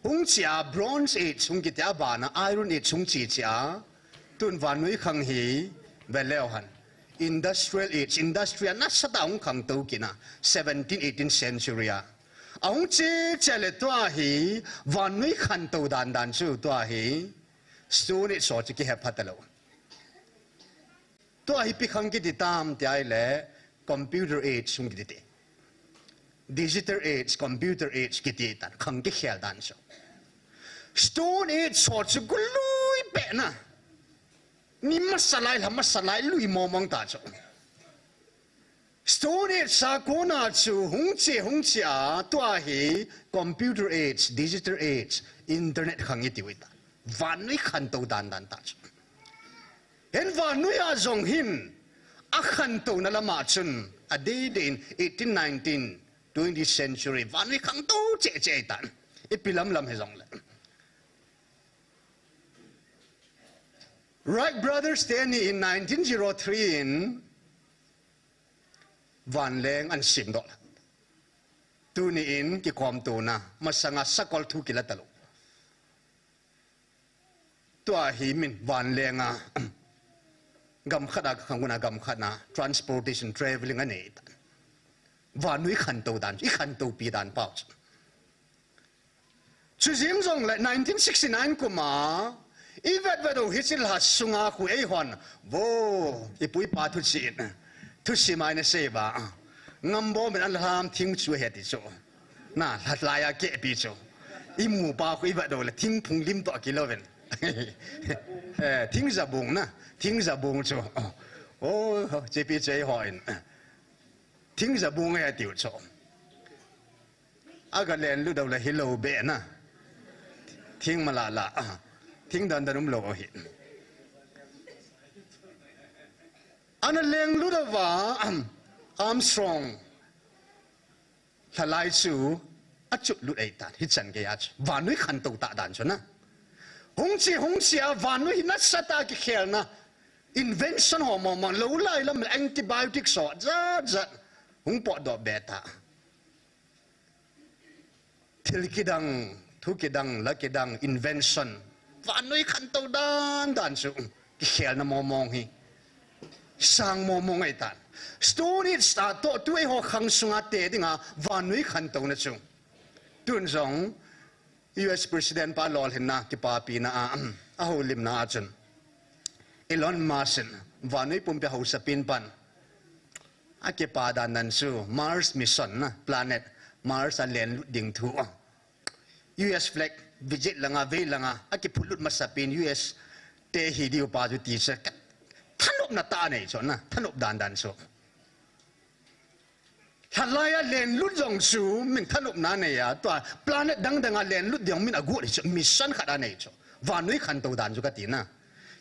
S1: หงเจีย Bronze Age หงกิตอาบานะ Iron Age หงจีเจียตุนวันนุ้ยขังหีเวลเลวหัน industrial age industrial na sa taong khang to kina 17-18 century a ông chế chele toa hi van nuôi khăn tàu đàn đàn chu toa hi stone it so chi hep hatalo toa hi pi khang ki ti tam ti ai le computer age sung ki ti digital age computer age ki ti tan khang ki khel dan so stone age so chu gului pe na ni masalai lui momong ta cho Stone Age sa kona chu hung chi a tua hi computer age digital age internet khang iti wita van nui khan to dan ta chu hen van nui a zong hin a khan to na lama chun a day in 18 19 20th century van nui khang to che tan ipilam lam he zong la Wright brothers Stanley in 1903 in van leng an sim do tu ni in ki kom tu na masanga sakol thu kila talo to hi min van lenga gam khada khanguna gam khana transportation traveling ane van nui khan to dan I khan to pi dan pau chu jing zong le 1969 kuma iwet vedo hisil ha sunga khu ei hon wo ipui pa thu chin thu si mai na se ba ngambo men an ham thing chu he ti chu na hatlaya ke pi chu I mu ba khu iwet do le thing phung lim to kiloven thing za bung na thing za bung chu oh je pi je hoin thing za bung he ti chu aga len lu do le hello be na thing malala thing dan danum lo hi ana leng lu da wa Armstrong thalai chu a chut lu ei ta hi chan ge ya wa nui khan to ta dan chu na hung chi a wa nui na sata ki khel na invention ho mo lo lai lam antibiotic so za hung po do beta thil ki dang thu ki dang la ki dang invention wa nui khan to dan chu ki khel na mo mong hi sang mo mong ai tan stone it start to tu ho khang sunga te dinga van nui khan to na chung tun zong US president pa lol hin na ki pa pi na a ho lim na chun Elon Musk van nui pum pe ho sa pin pan a ke pa dan nan su Mars mission na planet Mars a len ding thu US flag visit langa ve langa a ke phulut masapin US te hi diu pa ju ti sa thanop na ta nei cho na thanop dan so halaya len lut jong su min thanop na nei ya to planet dang a len lut diong min agu ri mission khada nei cho vanui khan to dan ju ka ti na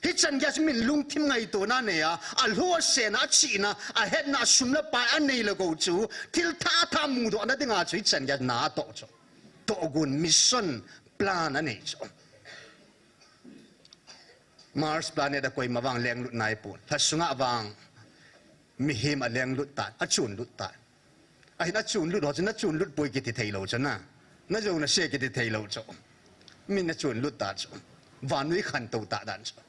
S1: hi chan gas min lung thim ngai to na nei ya a lo se na chi na a het na sum na pa an nei lo go chu til tha mu do na dinga chu chan gas na to cho to gun mission plan an nei cho Mars planet a koi mawang leng lut nai pun thasunga wang mi him a leng lut ta a chun lut ta a hin a chun lut ho chna chun lut poi ki ti theilo chana na jo na she ki ti theilo cho min na chun lut ta cho van nui khan to ta dan cho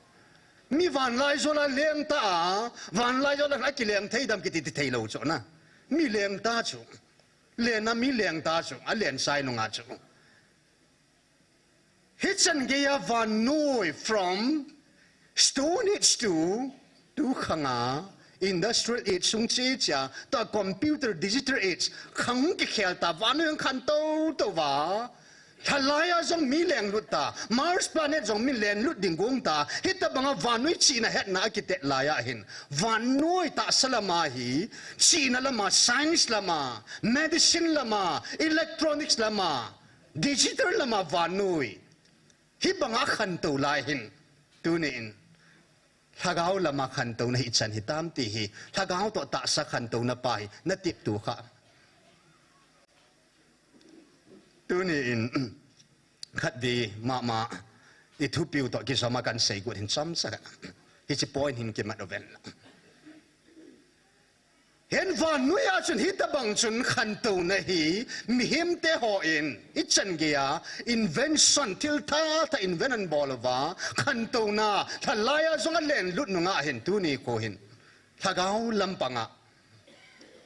S1: mi van lai zo la leng ta van lai zo la ki leng thei dam ki ti theilo cho na mi leng ta cho le na mi leng ta cho a len sai no nga cho hitchan geya van noi from Stone Age to khanga industrial age sung che cha ta computer digital age khang ki khel ta van nui khan to wa thalaya jong mi leng lut ta Mars planet jong mi len lut ding gong ta hita banga van nui chi na het na ki te laya hin van nui ta salama hi chi na lama science lama medicine lama electronics lama digital lama van nui hi banga khan to lai hin tu ni in thagao lama khan to na hi chan hi tam ti hi thagao to ta sa khan to na pai na tip tu kha tu ni in khat di ma i thu piu to ki sama kan sei gut hin sam sa hi chi point hin ki ma do ven hen van nui a chun hi ta bang chun khan to na hi mi him te ho in I chan ge ya invention til ta invent an bol wa khan to na thalaya zong len lut nu nga hin tu ni ko hin thagau lampanga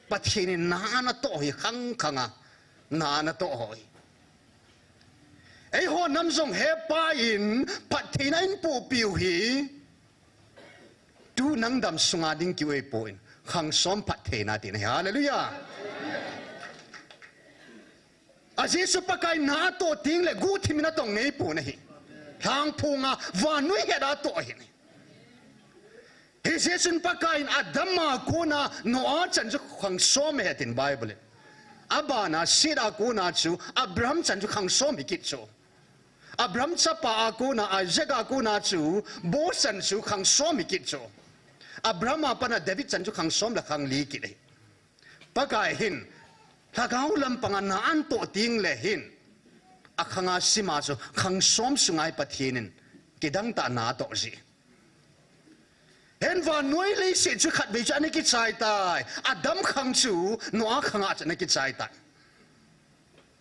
S1: pathini na to hi khanga na to hoi ei ho nam zong he pa in pathina in pu piu hi tu nang dam sunga ding ki we po in khang som pathina tin hallelujah aji su pakai na to ting le gu thimina tong nei pu na hi thang phunga wa nui he da to hi he se sun pakai adama kuna no a chan ju khang som he tin bible abana sida kuna chu abraham chan ju khang som hi kit chu abraham chapa kuna isaac kuna chu bo san chu khang som hi kit chu abraham apana david chan chu khang som la khang li kit pakai hin thagau lampanga na an to ting le hin akhanga sima chu khang som sungai pathinin kidang ta na to ji hen van noi le se chu khat be cha ne ki chai tai adam khang chu no a khanga cha ne ki chai tai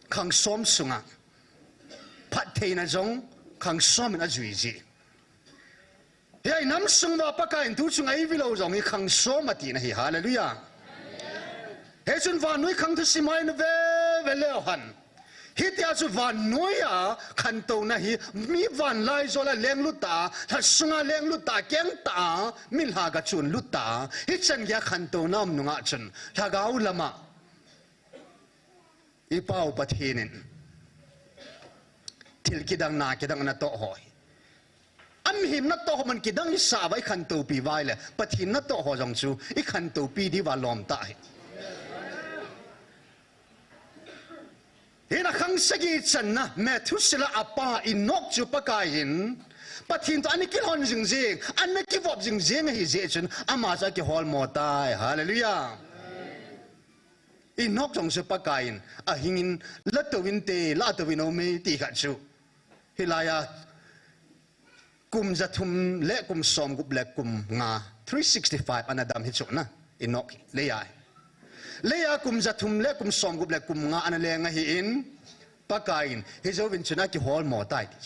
S1: khang som sunga pathina jong khang som na jui ji ye nam sung wa pa ka in tu chung ai vi lo jong i khang som ma ti na hi hallelujah he chun van noi khang thu simai na ve le han hi tia chu van noi a khan to na hi mi van lai zo la leng lu ta tha sunga leng lu ta keng ta min ha ga chun lu ta hi chan ya khan to nam nu nga chun tha gau lama i pau pathinin til kidang na to hoi am him na to man kidang i sa vai khan to pi vai le pathin na to ho jong chu i khan to pi di wa lom ta hi hina khang sagi chan na Methusela apa inok chu pakain pathin to ani kilon jing jing an na ki vop jing jing hi je chun ama sa ki hol mo tai hallelujah inok jong chu pakain a hingin la to win te la to win o me ti kha chu hilaya kum zathum le kum som gup le kum nga 365 anadam hi chu na inok leya kum zathum le kum som gup le kum nga ana le nga hi in pakain hi zo win chuna ki hol mo tai ti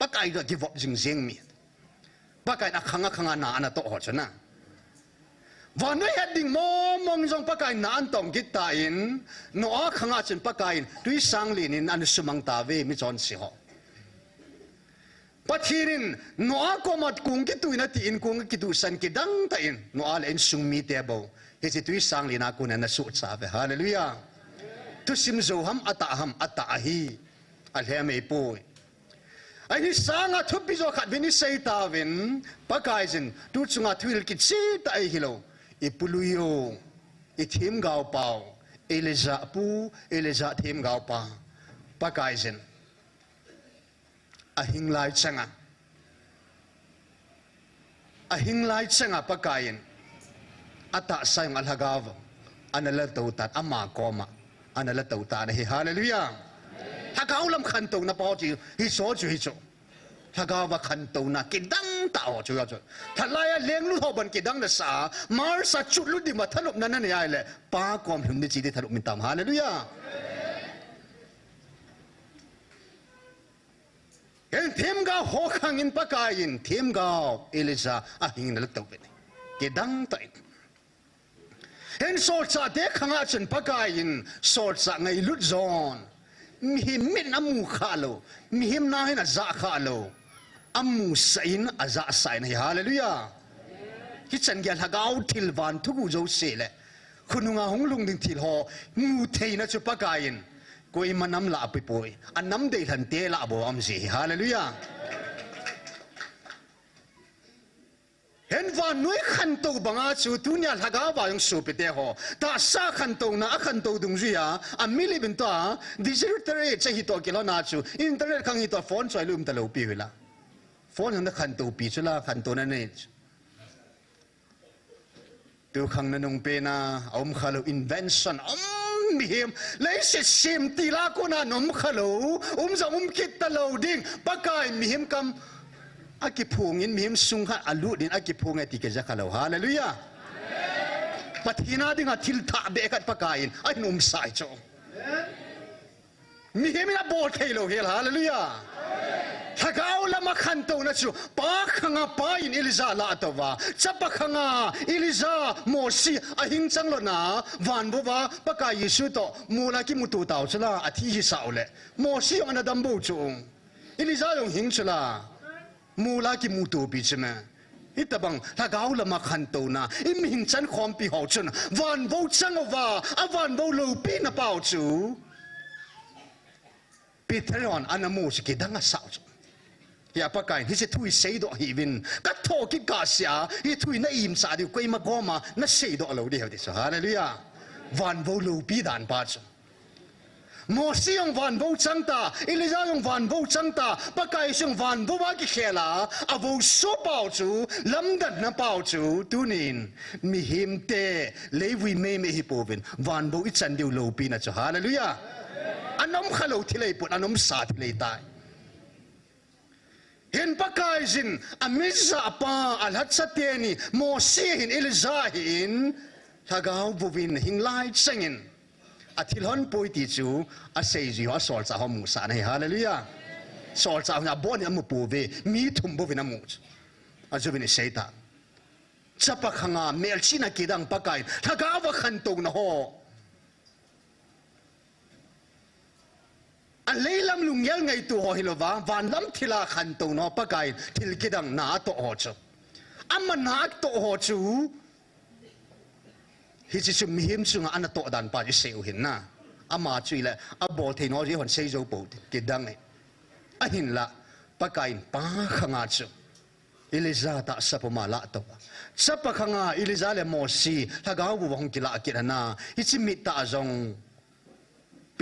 S1: pakai ga ki vop jing jing mi pakai na khanga na ana to ho chuna wa noi heading mo mong jong pakai na an tong ki ta in no a khanga chen pakai tui sang lin in an sumang ta ve mi chon si ho pathirin no a komat kung ki tuina ti in kung ki tu san ki dang ta in no a len sung mi te bo he chi tui sang lina ku na su cha ve hallelujah tu sim zo ham ata hi al he me po ai ni sanga thu pi zo khat vini sei ta vin pakai jin tu chunga thuil ki chi ta ai hilo i puluyo i thim gao pau eliza thim gao pa pakai jin a hinglai changa pakain ata sayang alhagav anala tautan ama koma anala tautan hi hallelujah hagaw lam khanto na pa chi hi so chu hi cho hagawa khanto na kidang tao chu ya chu thalaya leng lu hoban kidang na sa mar sa chu lu di ma thalup na na ya le pa kom hum ni chi di thalup min tam hallelujah en thêm gao ho khang in pakain thêm gao eliza a hing na tau be kidang tai en sol cha de khanga chen pakain sol cha ngai lut zon mi min amu khalo mi him na hina za khalo amu sain aza sain hallelujah ki chen gyal hagau thil van thugu jo se le khununga honglung ding thil ho mu theina chu pakain koi manam la pi poi anam de than te la bo am si hallelujah hen van noi khan to banga chu tunya thaga ba yong su pe te ho ta sa khan to na khan to dung ria a mili bin ta digital che hi to kilo na chu internet khang hi to phone choi lum ta lo pi la phone hang na khan to pi chula khan to na ne tu khang na nong pe na om khalo invention mi him lấy sẽ xem tì la cô na nôm khalo giống kít ta lâu đinh pakai mi him kam akipungin mi him sung ha alu din akipungai ti ke khalo hallelujah pathina ding a thil tha be kat pakain ai num sai cho mi him na bol khelo hel hallelujah thagau lama wa khan to na chu pa khanga pa in Eliza la to wa chapa khanga Eliza Mosi a hing chang lo na van bo wa pa ka Yesu to mula ki mutu tao chla a thi hi sao le Mosi ang na dam bo chung Eliza yong hing chla mula ki mutu bi chme itabang tagaw la makhan to na im hing chan khom pi ho chun van bo chang wa a van bo lo pi na pao chu Peteron anamu si danga sao ya pakai hi se thui sei do hi vin ka tho ki ka sia hi thui na im sa di koi ma goma na sei do lo di ha di so hallelujah van vo lo pi dan pa chu mo si yong van vo chang ta Eliza yong van vo chang ta pakai sung van vo wa ki khela a vo so pao chu lam dat na pao chu tunin mi him te lewi me me hi povin van vo I chan diu lo pi na chu hallelujah anom khalo thilei put anom sa thilei tai hin pakai jin amiza pa alhat sateni mo si hin Eliza hin thagau buvin hinglai chengin athilhon poiti chu a sei ji ho sol cha hom sa nei hallelujah sol cha na bon amu pove mi thum bovin amu azuvin seita chapa khanga melchina kidang pakai thagawa khan to na ho a leilam lungyal ngai tu ho hilova van lam thila khan to no pakai thil kidang na to ho chu amma na to ho chu hi chi chu mi him chunga ana to dan pa ji seu hin na ama chui la a bol the no ji hon sei zo po kidang ai a hin la pakai pa khanga chu Eliza ta sapoma la to sapa khanga Eliza le Mosi thagaw bu hong kila kirana hi chi mi ta zong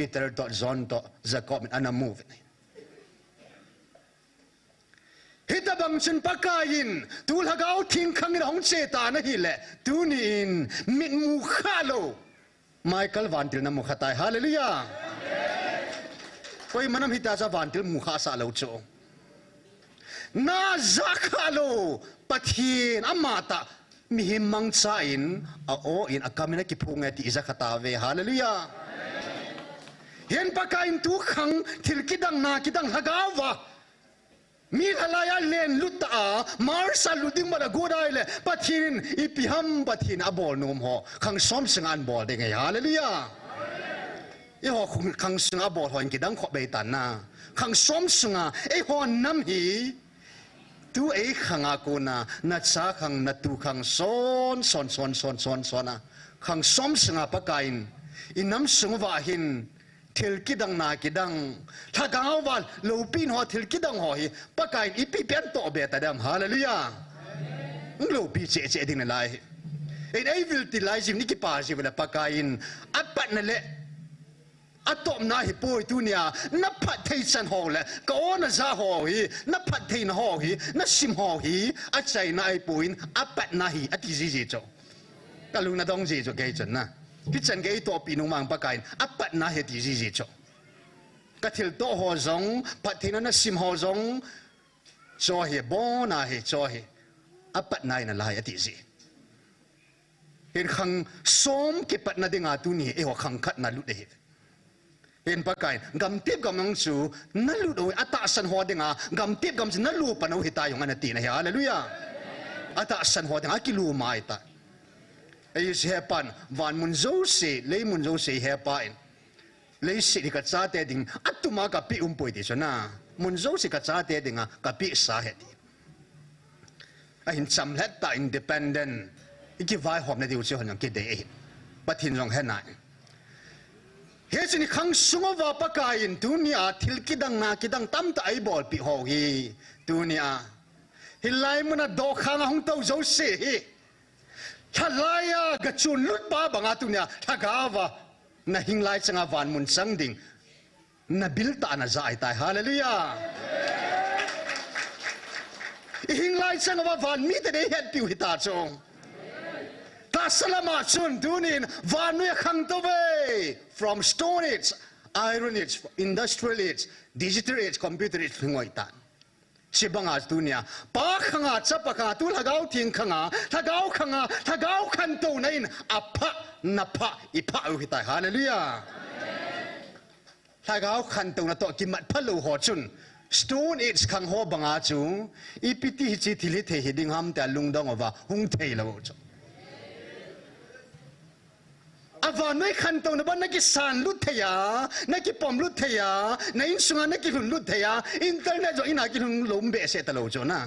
S1: Peter to John to Jacob ana move hitabang chen pakayin tul hagaw thing khangin hong che ta na hi le tunin mit mu khalo Michael vantil na mu khatai hallelujah koi manam hita sa vantil mu kha sa lo cho na zakhalo pathin amata mi himang chain a o in akamina ki phunga ti zakhatawe hallelujah Yen pakain tu khang thil kidang na kidang hagawa mi halaya len lutta marsa luding mara godai le pathin ipiham pathin abol nom ho khang som singan bol de ngai hallelujah e ho khang singa bol hon kidang kho be tan na khang som singa e ho nam hi tu e khanga ko na cha khang na tu khang son na khang som singa pakain inam sungwa hin thil kidang na kidang thagawan lo pin ho thil kidang ho hi pakai ipi pen to be ta dam hallelujah lo pi che che ding lai in evil ti lai jim ni ki pa ji wala pakain apat na le atom na hi poi tu nia na phat thei chan ho le ko na za ho hi na phat thei na ho hi na sim ho hi a chai na ai puin apat na hi ati ji ji cho ka lu na dong ji cho ge chen na ki chen ge to pi nu mang pakain apat na he ti ji ji cho ka thil to ho zong phat thei na sim ho zong cho he bo na he cho he apat na na lai ati ji hin khang som ki pat na dinga tu ni e ho khang khat na lu de Yen pakai gam tip gam nang su na lu do ata san ho dinga gam tip gam na lu pa no hita yung anati na hallelujah ata san ho dinga ki lu mai ta ay si hepan van mun zo se le mun zo se hepain le si ka cha te ding atuma ka pi poi ti sona mun zo se ka cha te dinga ka pi sa he ti ahin cham het ta independent iki vai hom na diu che hon ki de patin rong he nai Hezini khang sungo wa pakain dunia thil kidang na kidang tam ta ai bol pi ho hi dunia hilai muna do khang hong to zo se hi thalaya ga chun lut ba banga dunia thagawa na hinglai changa van mun sang ding na bil ta na zai tai hallelujah hinglai changa wa van mi te de het piu hita chong Salama chun dunin vanuya khang to ve from stone age, iron age, industrial age, digital age, computer age ngoi tan sibanga dunia pa khanga chapa ka tu lagaw ting khanga thagaw khan to nain apha napha ipha uhita hallelujah thagaw khan to na to ki mat phalo ho chun stone age khang ho banga chu ipiti chi thili the hiding ham ta lungdong ova hung thei lo chu awa noi khan to na ba na ki san lut theya na ki pom lut theya na in sunga na ki hun lut theya internet jo ina ki hun lom be se ta lo chu na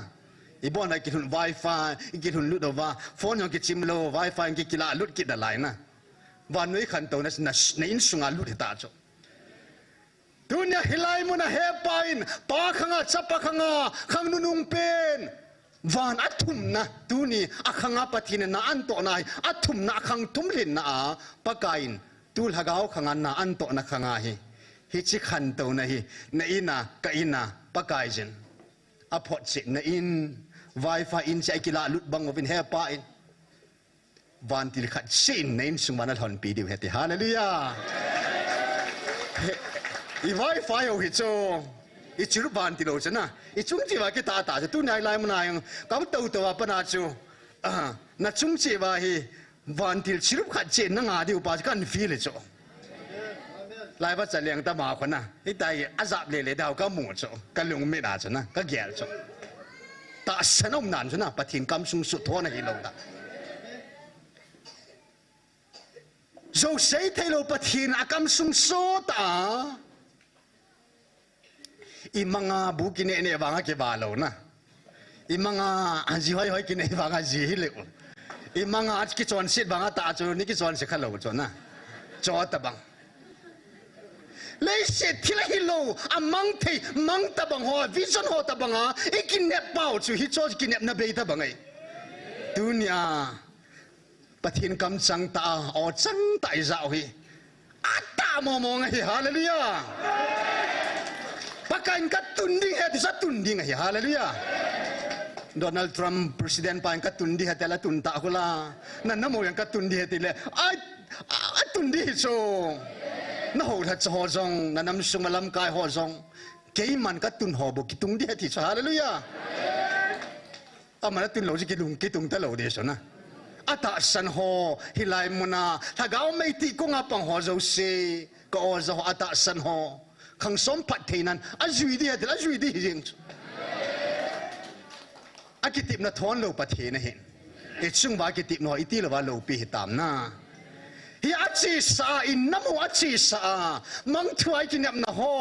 S1: ibon na ki hun wifi ki hun lut ova phone yo ki chim lo wifi ki kila lut ki da lai na wa noi khan to na in sunga lut ta chu dunia hilai muna hepain pa khanga chapa khanga khang nunung pen van athum na tuni akhanga pathina na anto na athum na khang tumlin na pakain tul hagao khanga na anto na khanga hi chi khan to na hi na ina ka ina pakai jin aphot chi na in wifi in chai kila lut bang ovin hepa in van til khat sin na in sungwana thon pi diu heti hallelujah i wifi o hi cho i chiru ban ti lo chana i chung chi wa ki ta ta tu nai lai mna yang ka to to wa pa na chu na chung chi wa hi van til chiru khat che na nga di pa kan fi le cho lai ba cha leng ta ma khona i tai azap le le dau ka mu cho ka lung me da chana ka gyal cho ta sanom nan chana pathin kam sung su thona hi lo da zo sei thai lo pathin akam sung so ta i mga bukine ne wanga ke balo na i mga anji hoi hoi kine wanga ji le i mga at ki chon sit wanga ta chu ni ki chon se khalo chu na cho ta bang le se thila hi lo amang thei mang ta bang ho vision ho ta banga i kin ne pau chu hi cho ki ne na be ta bangai dunia pathin kam chang ta o chang tai zao hi ata mo mo ngai hallelujah pakain ka tunding he sa tunding he hallelujah Donald Trump president pa ka tundi he tela tunta hula na namo yang ka tundi he tile ai tundi so na ho tha ho jong na nam sumalam kai ho jong ke man ka tun ho bo ki tundi he ti so hallelujah amana tun lo ji ki tung ta lo de so na ata san ho hilai muna thagao mai ti ko nga pang ho zo se ko o zo ata san ho khang som phat theinan azui di hadel azui di jing akitip na thon lo pathe na hen e chung ba kitip no iti lo wa lo pi hitam na hi achi sa in namo achi sa mang thuai kinep na ho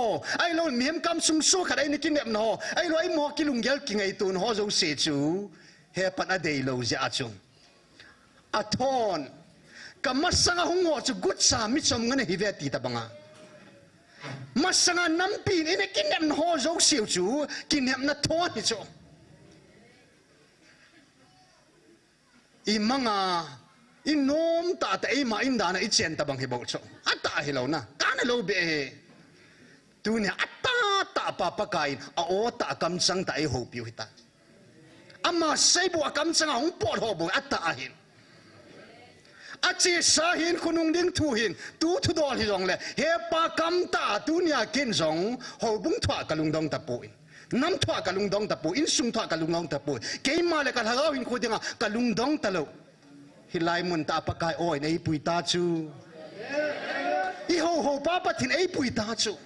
S1: ai lo miem kam sum su khadai ni kinep na ho ai lo ai mo kilung gel ki ngai tun ho zo se chu he pan a dei lo ja chung athon kamasanga hungo chu gut sa mi chom ngane hi ve ti ta banga masanga nampin ini kinep na ho zo siu chu kinep na thon hi chu i mga inom ta ta e ma inda na ichen ta bang hi bo chu ata hi lo na kana lo be he tu ne ata ta pa pa kai a o ta kam sang ta e ho piu hita ama sei bu kam sang hong pot ho bo ata hin achi sa hin kunung ding thu hin tu thu dol hi rong le he pa kam ta tu nia kin rong ho bung thwa kalung dong ta pu nam thwa kalung dong ta pu in sung thwa kalung dong ta pu ke ma le ka hagao hin ko dinga kalung dong ta lo hilai mun ta pa kai oi nei pui ta chu i ho ho pa pa thin ei pui ta chu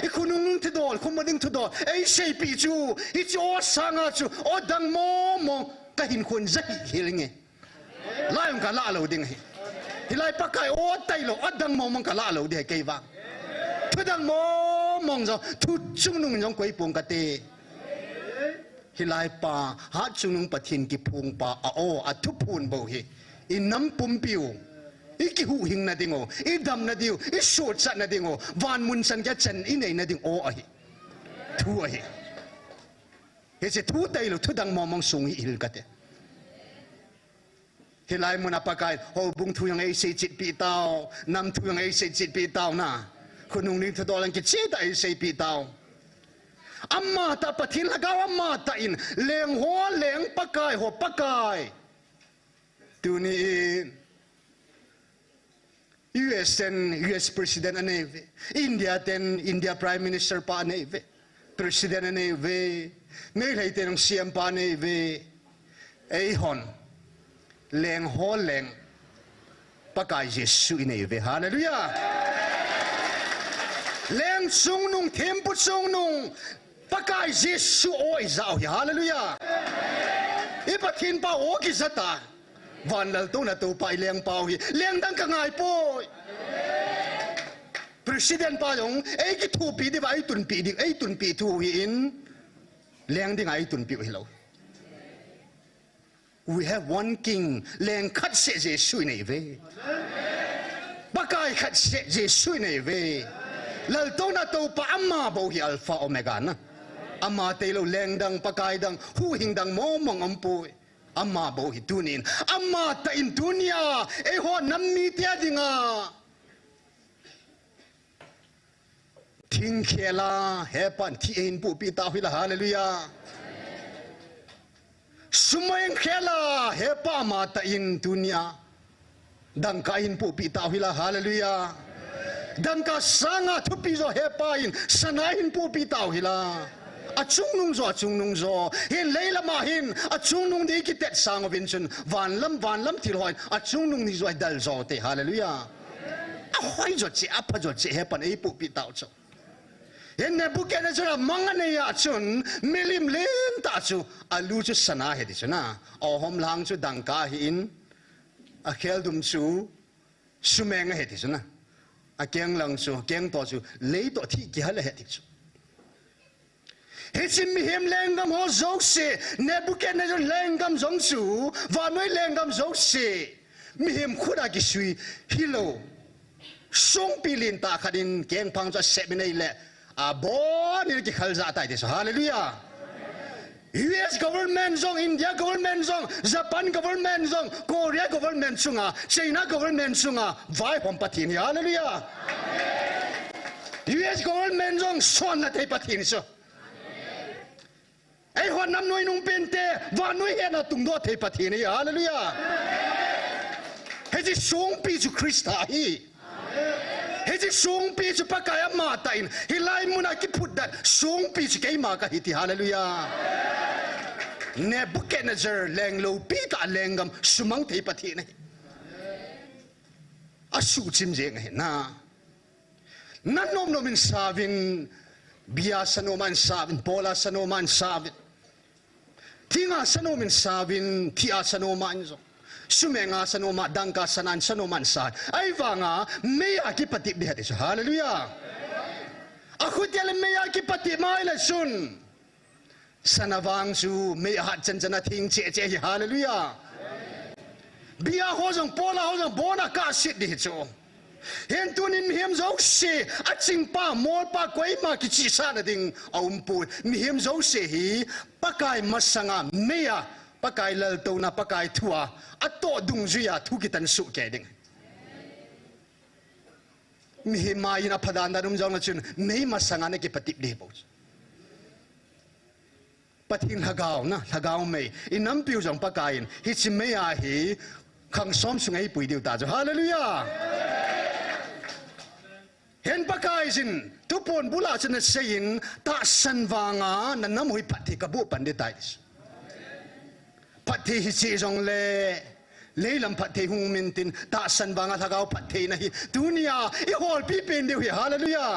S1: i kunung thu dol khum ding thu dol ei sei pi chu i cho sanga chu o dang mo mo ka hin khun zai hilinge lai ka la lo ding hi hilai pa kai o tai lo adang mo mong ka la lo de ke wa thu dang mo mong zo thu chung nung yong koi pung ka te hilai pa ha chung nung pathin ki phung pa a o a thu phun bo hi in nam pum piu i ki hu hing na dingo i dam na diu i short sat na dingo van mun san ka chen i nei na ding o a hi thu a hi he se thu tai lo thu dang mo mong sung hi il ka te hilai mun apakai ho bung thu yang ei se chit pi tao nam thu yang ei se chit pi tao na kunung ning thodolang ki che ta ei se pi tao amma ta pathin lagaw amma ta in leng ho leng pakai ho pakai tu ni US president aneve India prime minister pa aneve president aneve nei lai tenong CM pa aneve ei hon leng ho leng pakai Jesu ineve hallelujah leng sung nung tempu sung nung pakai Yesu oi zau hi hallelujah i pathin pa o ki zata van lal tu na tu pai leng pau hi leng dang ka ngai poi president pa yong ei ki thu pi di vai tun pi di ei tun pi thu hi in leng ding ai tun pi hi lo we have one king leng khat se Jesu nei ve pakai khat se Jesu nei ve lal to na to pa amma bo hi alpha omega na amma te lo leng dang pakai dang hu hing dang mo mong ampoi amma bo hi tunin amma ta in dunia e ho nammi tia dinga thing khela hepan thi in pu pi ta hila hallelujah sumain khela hepa ma ta in dunia dang ka in pu pi ta hila hallelujah dang ka sanga thu pi zo hepa in sana in pu pi ta hila achung nung zo hin leila ma hin achung nung di ki tet sang of insun van lam til hoi achung nung ni zo dal zo te hallelujah a hoi zo chi apa zo chi hepan e pu pi ta cho hin ne bu ke na zo mangane ya chun milim len ta chu alu chu sana he di chuna o hom lang chu dang ka hi in a khel dum chu sumeng he di chuna a keng lang chu keng to chu le to thi ki hal he di chu Hechim him lengam ho zose Nebuchadnezzar lengam zongsu vanoi lengam zose mihim khuda ki sui hilo song pilin ta khadin keng phang cha sebenai le a bon ni ki khalza tai de hallelujah US government zong India government zong Japan government zong Korea government sunga China government sunga vai pom pathin hallelujah US government zong son la tai pathin so ai hoa năm nuôi nung pente và nuôi hiện là tung đô thế pathin này hallelujah hay chỉ xuống pi chu Christa hi hay chỉ xuống pi chu pakaya ma tain hi lai muna ki put that xuống pi chu cái ma ka hi ti hallelujah Nebuchadnezzar leng lo pi ta lengam sumang thế pathin này asu chim jeng he na nan nom nomin savin bia sanoman savin pola sanoman savin tinga sanomin savin tia sanoman zo sumenga sanoma dangka sanan sanoman sa ai wanga me akipati bi hati hallelujah aku tiale me akipati mai la sun sanawang su me hat janjana thing che che hallelujah bia hojong pola hojong bona ka sit di cho hen tunin mihim zo se aching pa mol pa koi ma ki chi sa na ding aumpu mihim zo se hi pakai masanga meya pakai lal to na pakai thua ato dung zuya thu ki tan su ke ding mihim ma ina phadan da dum jong na chun mei masanga ne ki patip de bo pathin hagaw mei inam piu jong pakai hi chi meya hi khang som sungai pui diu ta jo hallelujah hen pakai sin tupon bula chen sein ta san wanga na namui pati ka bu panditai pati hi chi jong le leilam pati hung mintin ta san wanga thagau pati na hi dunia i hol pi pen de hi hallelujah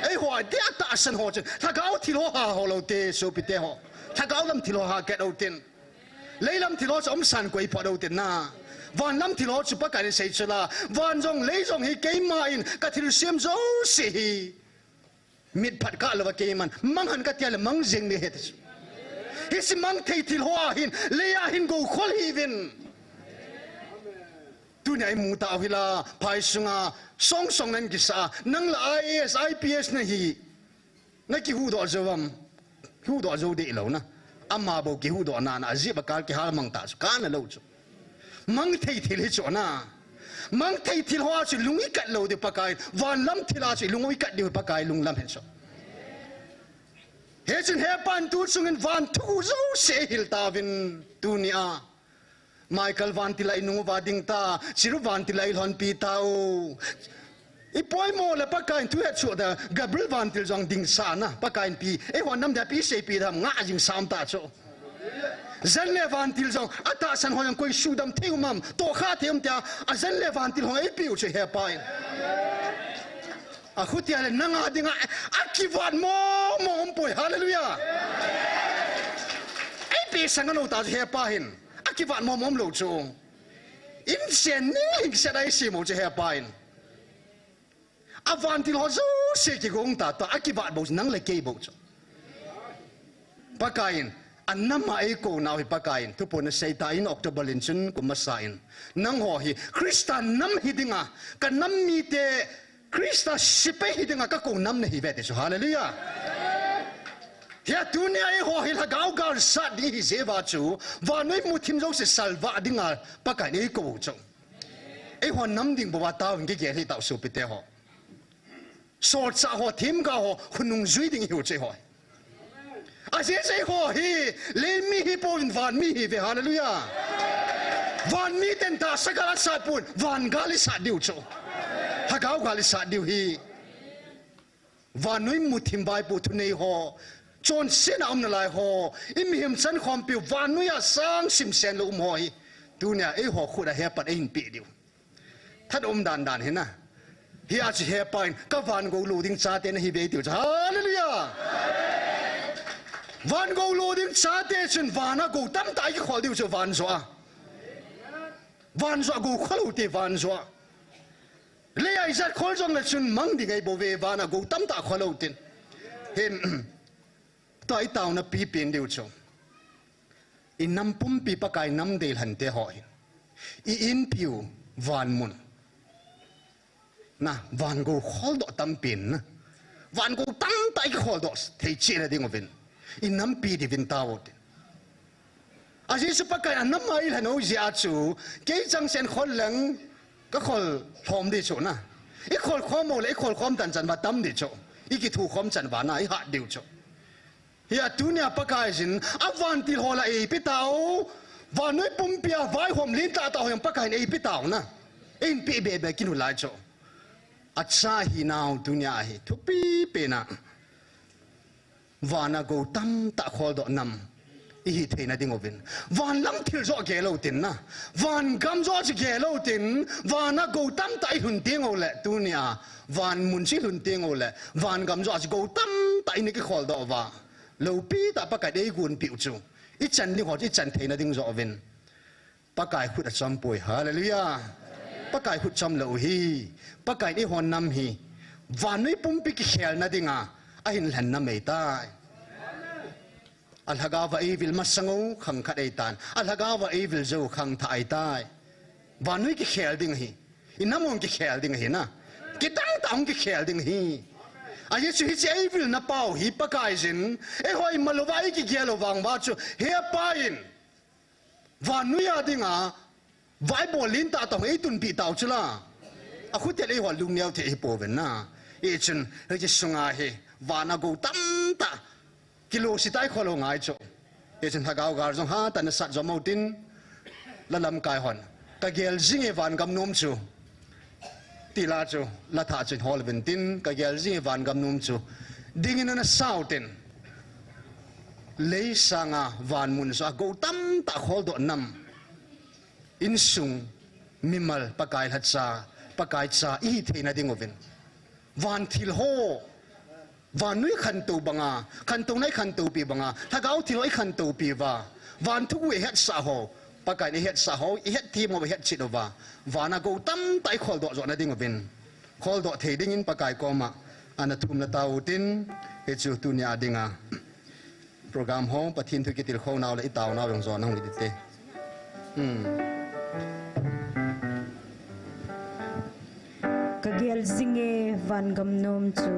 S1: ai ho dia ta san ho chen thagau thilo ha ho lo te so pi te ho thagau lam thilo ha ke do tin leilam thilo som san koi po do tin na van lam thilo chu pa kai sei chula van jong lei jong hi ke ma in ka thil siam zo se hi mit phat ka lo ke man mang han ka tial mang jeng ni het hi si mang thei thil hoa hin leya hin go khol hi vin tu nei mu ta hila pai sunga song nan ki sa nang la IAS IPS na hi na ki hu do zawam hu do zo de lo na amma bo ki hu do na na ji ba kal ki hal mang ta ka na lo chu mang thei thil hi chona mang thei thil hoa chu lungi kat lo de pakai van lam thila chu lungi kat de pakai lung lam hen so he chen he pan tu sungin van thu zo se hil ta vin dunia Michael van tilai nu vading ta chiru van tilai hon pi tao ipoi mo le pakai tu het chu da Gabriel van til jong ding sa na pakai pi e hon nam da pi se pi dam nga jing sam ta cho dân lệ van til jong ata san hoyang koi sudam theu mam to kha theum tia a dân lệ van til hoi piu che he pai a khutia le nanga dinga akivan mo poi hallelujah ai pe sanga no ta he pa hin akivan mo lo chu in sen ni se dai si mo che he pa in avantil ho zo se ki gong ta ta akivan bo nang le ke bo chu pakain annama ai ko naw hi pakain tu pon sei ta in october lin chun kuma sain nang ho hi kristan nam hidinga ka nam mi te krista sipe hidinga ka ko nam ne hi ve te so hallelujah ya dunia ai ho hi la gau gar sa di hi se va chu va noi mu thim zo se salva dinga pakai nei ko chu ai ho nam ding bo wa ta ngi ge hi ta su pi te ho so cha ho thim ga ho khunung zui ding hi che ho Asi say ho hi le mi hi po in van mi hi ve hallelujah van mi ten ta sagala sa pun van gali sa diu cho hagau gali sa diu hi van noi muthim bai pu thu nei ho chon sin am na lai ho im him chan khom pi van noi a sang sim sen lo ho hi dunia e ho khu da he pat in pi diu that dan he na hi a chi he pain ka van go lu ding cha te na hi ve diu hallelujah van go loading cha te chen vana go tam tai ki khol diu cho van zo go khol te van zo le ai zat khol jong le chun mang di ngai bo ve vana go tam ta khol tin hen tai taw na pi pin diu cho in nam pum pi pa kai nam del han te hoi I in piu van mun na van go khol do tam pin na van go tam tai ki khol do thei chi na ding ovin in nam pi di vin tawot asi su pakai an nam mai hano zia chu ke chang sen khol lang ka khol thom di chu na I khol khom mo le I khol khom tan chan ba tam di chu I ki thu khom chan ba na I ha diu chu ya tunia pakai jin avan til hola e pitao va noi pum pia vai hom lin ta ta hom pakai e pitao na in pi be be kinu lai chu acha hi now dunia hi thu pi pe na vana go tam ta khol do nam I hi theina ding ovin van lam thil zo ge lo tin na van gam zo chi ge lo tin vana go tam tai hun ting ole tunia van mun chi hun ting ole van gam zo chi go tam tai ni ki khol do wa lo pi ta pa ka dei gun piu chu I chan ni ho I chan theina ding zo ovin pa kai khut a cham poi hallelujah pa kai khut cham lo hi pa kai ni hon nam hi van noi pum pi ki khel na dinga ahin lan na mei tai alhagawa evil masango khang khat ei tan alhagawa evil zo khang tha ai tai vanui ki khel ding hi inamong ki khel ding hi na ki tang ki khel ding hi aye chu hi evil na pau hi pakai jin e hoi malowai ki gelo wang ba chu he pain vanui adinga vai bolin ta tong ei tun pi tau chula a khu te le ho lung neu the hi po ven na e chun he chi sunga he vana go tam ta kilo si tai kholo ngai cho e chen thagau gar jong ha tan sat zo mo tin la lam kai hon ka gel jing e van gam nom chu ti la chu la tha chen hol ven tin ka gel jing e van gam nom chu ding in na sau tin le sanga van mun sa go tam ta khol do nam in sung mimal pakai hat sa pakai cha I theina ding ovin van thil ho van nui khan tu banga khan tu nai khan tu pi banga thagau thil oi khan tu pi wa van thu we het sa ho pakai ni het sa ho I het thi mo het chit wa vana go tam tai khol do zo na ding ovin khol do the ding in pakai ko ma ana thum na tau tin he chu tu nya dinga program ho pathin thu ki til kho naw le I taw naw yong zo nang li te
S2: kagial zinge van gam nom chu